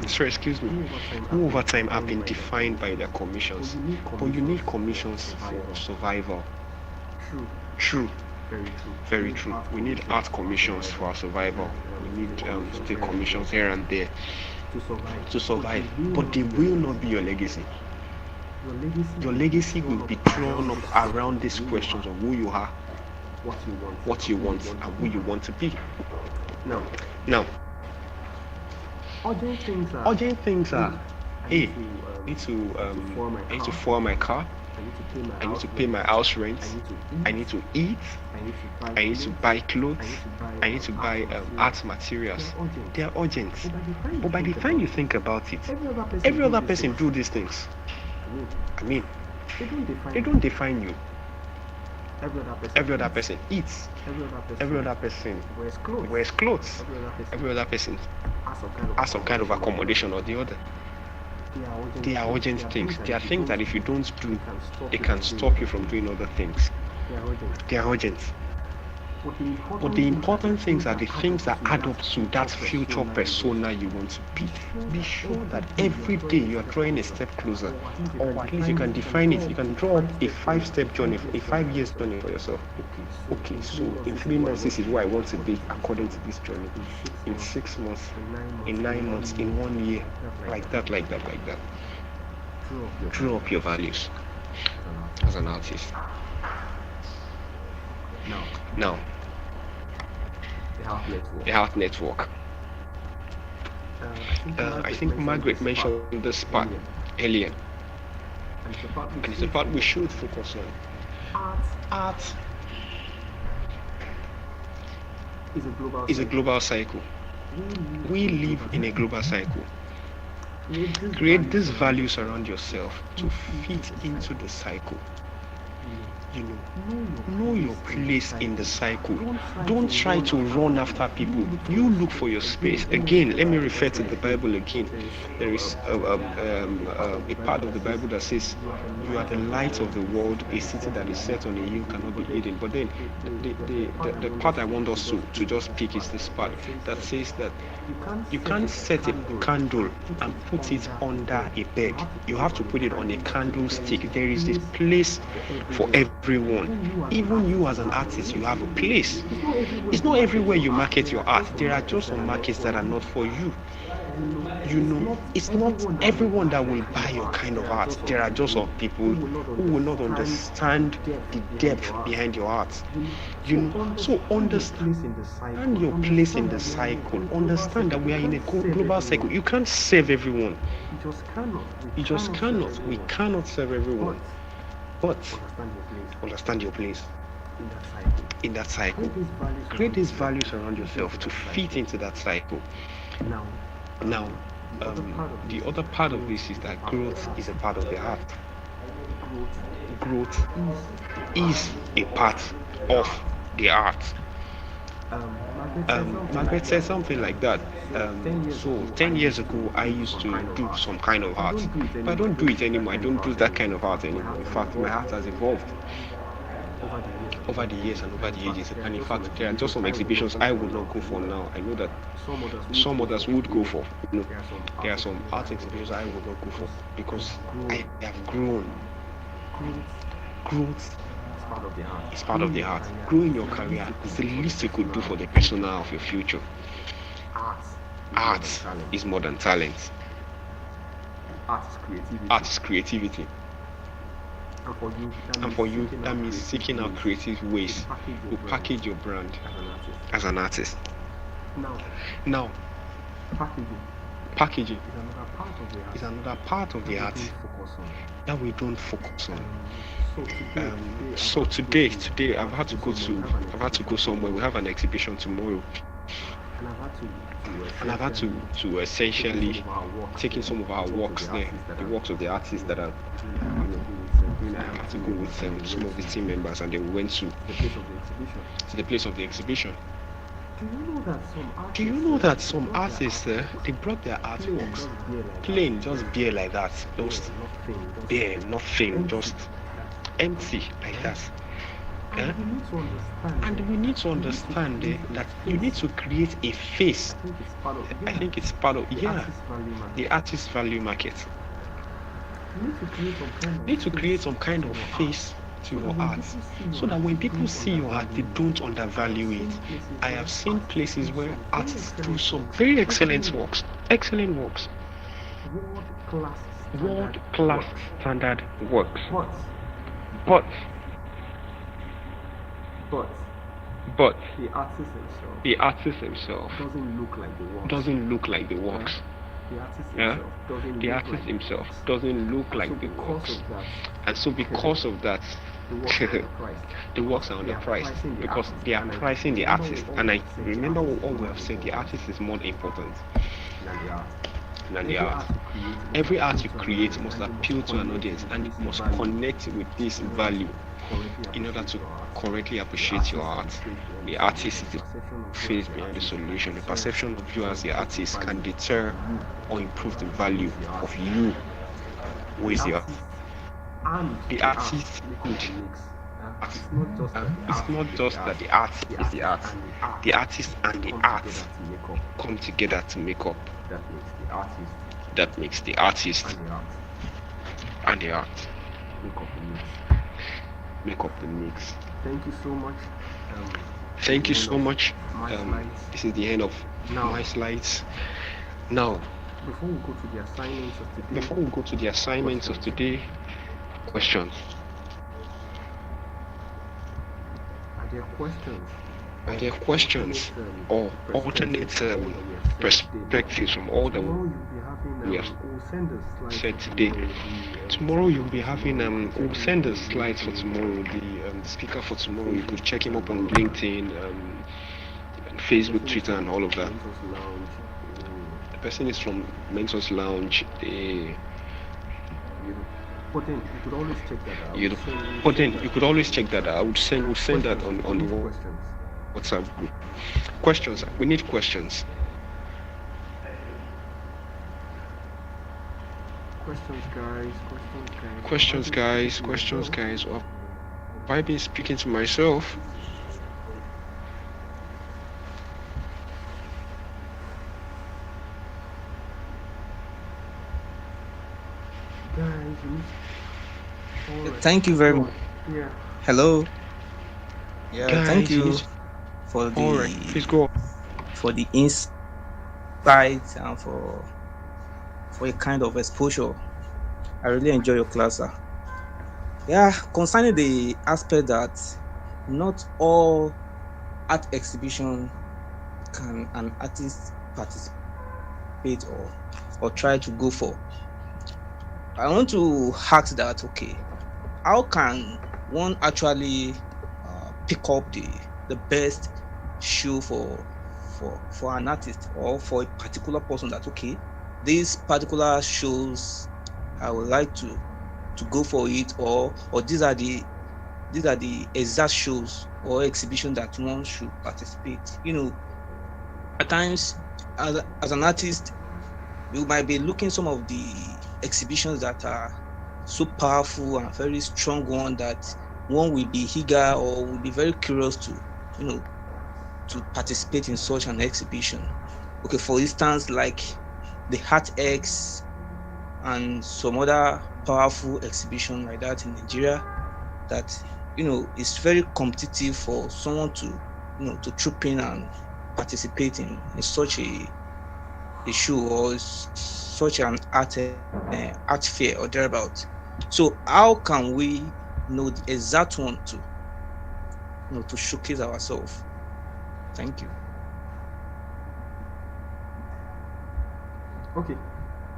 Sorry, excuse me. Who over time have been defined by their commissions. But you need commissions for survival. True. Very true. We need art commissions for our survival. We need state commissions here and there to survive. But they will not be your legacy. Your legacy will be drawn up around these questions of who you are, what you want, and who you want to be. Now, urgent things are, hey, I need to fuel my car, I need to pay my house rent, I need to eat, I need to buy clothes, I need to buy art materials. They are urgent. But by the time you think about it, every other person do these things. I mean, they don't define you. Every other person eats. Every other person wears clothes. Every other person has some kind of accommodation or the other. They are urgent things. They are things that if you don't do, it can stop you from doing other things. They are urgent. But the important things are the things that add up to that future persona you want to be. Be sure that every day you are drawing a step closer, or at least you can define it. You can draw up a 5-step journey, a 5-year journey for yourself. Okay, so in 3 months, this is where I want to be according to this journey. In 6 months, in 9 months, in 1 year, like that. Draw up your values as an artist. Now, the Heart Network. I think Margaret mentioned this part earlier, and it's a part we should focus on. Art is a global cycle. We live in a global cycle. Create these values around yourself to fit into the cycle. Know your place in the cycle. Don't try to run after people. You look for your space. Again, let me refer to the Bible again. There is a part of the Bible that says, "You are the light of the world. A city that is set on a hill cannot be hidden." But then, the part I want us to just pick is this part that says that you can't set a candle and put it under a bed. You have to put it on a candlestick. There is this place for everyone. Even you as an artist, you have a place. It's not everywhere you market your art. There are just some markets that are not for you. It's not everyone that will buy your kind of art. There are just some people who will not understand the depth behind your art. So understand your place in the cycle. Understand that we are in a global cycle. You can't serve everyone. You just cannot. We cannot serve everyone. But understand your place in that cycle. Create these values around yourself to fit into that cycle. Now, the other part of this is that growth is a part of the art. Growth is a part of the art. Margaret said something like that. So 10 years ago, I used to do some kind of art, but I don't do it anymore. I don't do that kind of art anymore. In fact, my art has evolved over the years and over the ages. And in fact, there are just some exhibitions I would not go for now. I know that some others would go for. There are some art exhibitions I would not go for because I have grown. Growth is part of the art. Growing your career is the least you could do for the persona of your future. Art is more than talent. Art is creativity. And for you, that means seeking out creative ways to package your brand as an artist. Now, packaging is another part of the art that we don't focus on. So today I've had to go somewhere. We have an exhibition tomorrow, and I've had to essentially take in some of our works there, the works of the artists that are. I had to go with some of the team members, and then we went to the place of the exhibition. Do you know that some artists they brought their artworks plain, just bare like that, just bare, nothing, just empty like that. And we need to understand that you need to create a face. I think it's part of the artist value market. You need to create some kind of face to your art, so that when people see your art, they don't undervalue it. I have seen places where artists do some very excellent works, world class standard works, but the artist himself doesn't look like the works. The artist himself doesn't look like the works, and so because of that, the works are underpriced because they are pricing the artist. And I remember what we have said: the artist is more important than the art. Every art you create must appeal to an audience, and it must connect with this value in order to correctly appreciate your art. The artist is the face behind the solution. The perception of you as the artist can deter or improve the value of you who is the artist. The artist it's not just that the art is the art. The artist and the art come together to make up. That makes the artist and the art make up the mix. Thank you so much. This is the end of my slides. Now, before we go to the assignments of today, questions. Are there questions or alternate perspectives from all that we have said today? Tomorrow you'll be having we'll send the slides for tomorrow. The speaker for tomorrow, you could check him up on LinkedIn, Facebook, Twitter, and all of that. The person is from Mentors Lounge. But then you could always check that out. You could always check that out. We'll send that on the WhatsApp group. Questions. We need questions. Questions, guys. Well, have I been speaking to myself? Thank you very much. Yeah. Hello. Yeah, Guys, thank you for the all right, please go. For the insight and for a kind of exposure. I really enjoy your class, sir. Yeah, concerning the aspect that not all art exhibition can an artist participate or try to go for. I want to ask that, okay, how can one actually pick up the best show for an artist or for a particular person that, okay, these particular shows I would like to go for it, or these are the exact shows or exhibition that one should participate. You know, at times as an artist, you might be looking some of the exhibitions that are so powerful and very strong one that one will be eager or will be very curious to, you know, to participate in such an exhibition. Okay, for instance, like the Art X and some other powerful exhibition like that in Nigeria that, you know, is very competitive for someone to, you know, to troop in and participate in such a show or such an art fair or thereabout. So how can we know the exact one to, you know, to showcase ourselves? Thank you. Okay.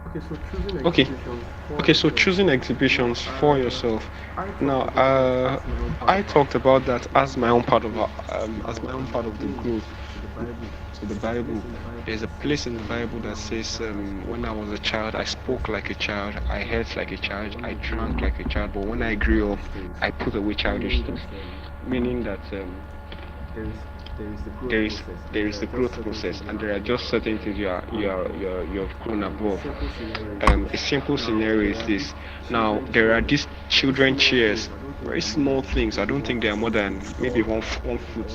Okay, so choosing Okay. exhibitions for Okay, so yourself. choosing exhibitions for yourself. I talked Now, about that as my own part I of talked about that as my own part of now as my own I'm part of the agreeing growth to the Bible. to the There's a place Bible. in the Bible There's a that says place in the Bible when that I was a says, child I spoke when I was a like a child, I child, I spoke like a dressed like child, a I child. heard like a But child, when I I grew drank up, like a child. But I when put I away grew up, childish things. I put away childish Meaning things. that Meaning that there is there is the growth there is process and there there is are the just growth certain process, things you and have there are just certain things grown above. you've grown above. A simple scenario is A this. simple Now scenario there is are this. these Now children there are chairs, these very children small chairs, things. I don't think very they're more small than things. I maybe don't think they are more than 1 foot maybe tall one or foot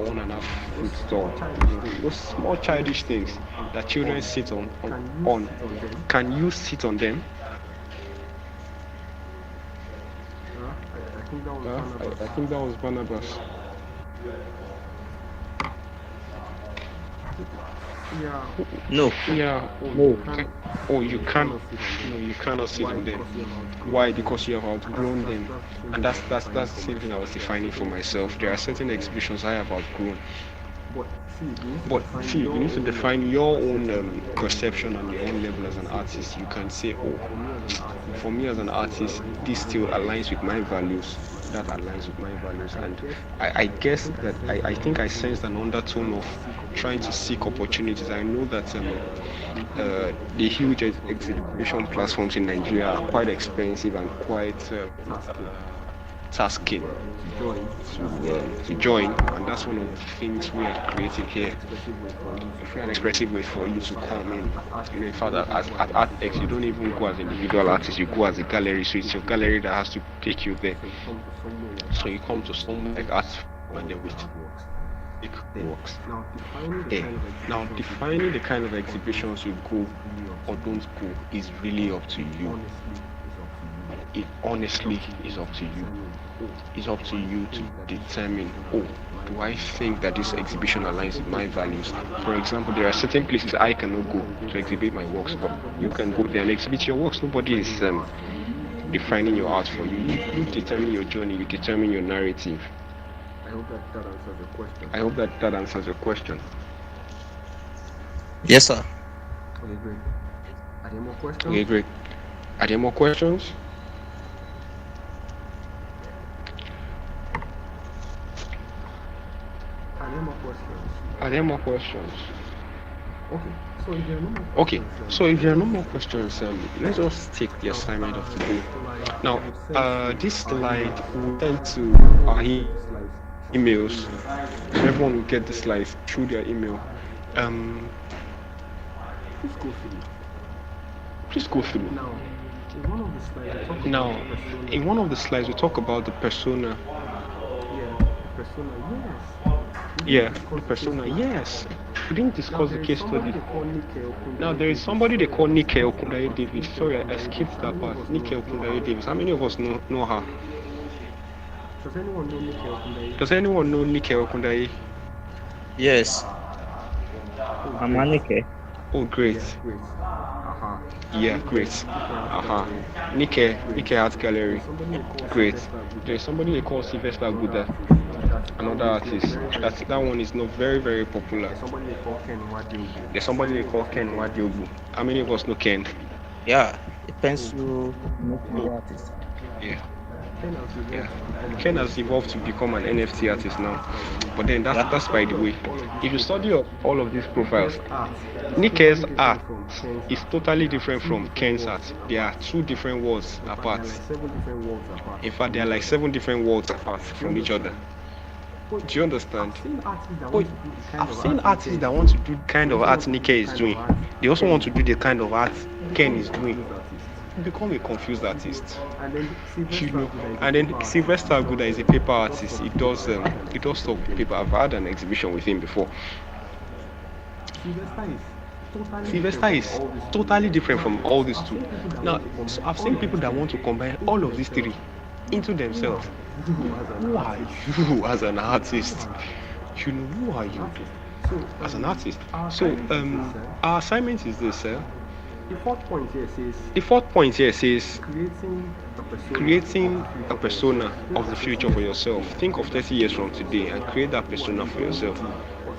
one and a tall half foot or tall. 1.5 foot Those small tall. childish Those things small that children childish sit things that on. children sit Can you on. sit on them? Can you sit on them? I think that was Barnabas. I think that was Barnabas. Yeah. No. Yeah. Oh, No. You you can. cannot sit on them. No, you cannot sit Why? on them. Because you have outgrown Why? them. Because you have And outgrown them. And that's that's the the same same thing thing I I was was defining defining for for myself. myself. There are certain exhibitions I have outgrown. But But see, you need to define your own perception on your own level as an perception. artist. You can say, oh, For me as an artist, for me as an artist, this still aligns with my values. That aligns with my values. And I guess that I think I sensed an undertone of trying to seek opportunities. I know that the huge exhibition platforms in Nigeria are quite expensive and quite tasking to join, and that's one of the things we are creating here. A free and expressive way for you to come in. In fact, at ArtX, you don't even go as an individual artist, you go as a gallery. So it's your gallery that has to take you there. So you come to somewhere like Artsflame and then we take works. Now defining the kind of exhibitions you go or don't go is really up to you. It honestly is up to you. It's up to you to determine, oh, do I think that this exhibition aligns with my values? For example, there are certain places I cannot go to exhibit my works, but you can go there and exhibit your works. Nobody is defining your art for you. You determine your journey, you determine your narrative. I hope that answers your question. I hope that answers your question. Yes, sir. Okay, great. Are there more questions? Okay, great. Are there more questions? Are there more questions? Okay. So if there are no more Okay, questions, so if there are no more questions, let's just take the assignment of today. Now, this slide will send to our emails. Everyone will get the slides through their email. Please go through. Now, in one of the slides, we talk about the persona. Yeah, the persona. Yes. We didn't discuss the case study. Now, there is somebody they call Nike Okundaye Davis. Sorry, I skipped that part. Nike Okundaye Davis. How many of us know her? Does anyone know Nike Okundaye? Yes. I'm Anike. Oh, great. Yeah, great. Nike Art Gallery. Great. There's somebody they call Sylvester Guda, another artist. That one is not very, very popular. There's somebody they call Ken Wadiogu. How many of us know Ken? Yeah, depends who artist. Yeah. Ken has evolved to become an NFT artist now. But then that's by the way. If you study all of these profiles, Nike's art is totally different from Ken's art. There are two different worlds apart. In fact, there are like 7 different worlds apart from each other. Do you understand? I've seen artists that want to do the kind of art Nike is doing. They also want to do the kind of art Ken is doing. You become a confused artist. And then Sylvester Aguda is a paper artist. He does stuff with paper. I've had an exhibition with him before. Sylvester is totally different from all these two. Now, so I've seen people that want to combine all of these 3 into themselves. Who are you as an artist? Who are you as an artist? So, our assignment is this, sir. The fourth point here says creating a persona of the future for yourself. Think of 30 years from today and create that persona for yourself.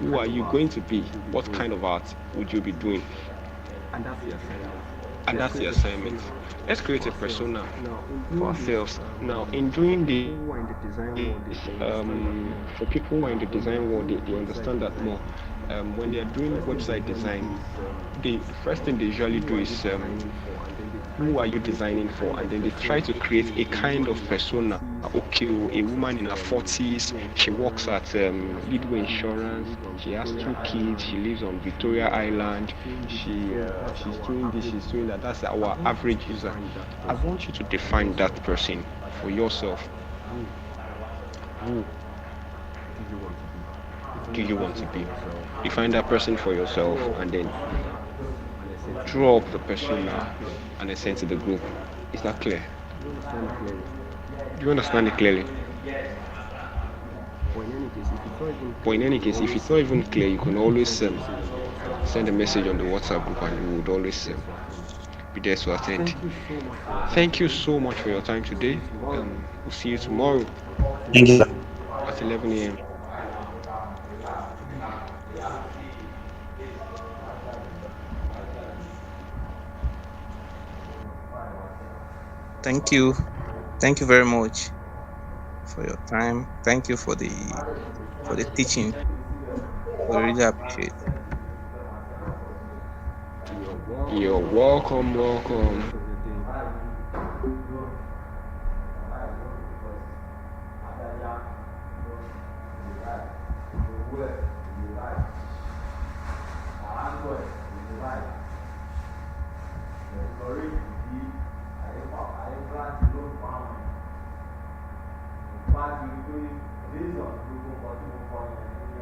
Who are you going to be? What kind of art would you be doing? and that's the assignment. Let's create a persona for ourselves. Now, in doing this, for people who are in the design world, they understand that more. When they are doing website design, the first thing they usually do is who are you designing for? And then they try to create a kind of persona. Okay, oh, a woman in her 40s, she works at Leadway Insurance, she has 2 kids, she lives on Victoria Island, she's doing this, she's doing that. That's our average user. I want you to define that person for yourself. Who do you want to be? Define that person for yourself and then draw up the persona and then send to the group. Is that clear? Do you understand it clearly? But in any case, if it's not even clear, you can always send a message on the WhatsApp group and we would always be there to attend. Thank you so much for your time today. We'll see you tomorrow Thank you. at 11 a.m. Thank you. Thank you very much for your time. Thank you for the teaching. We really appreciate. You're welcome, welcome.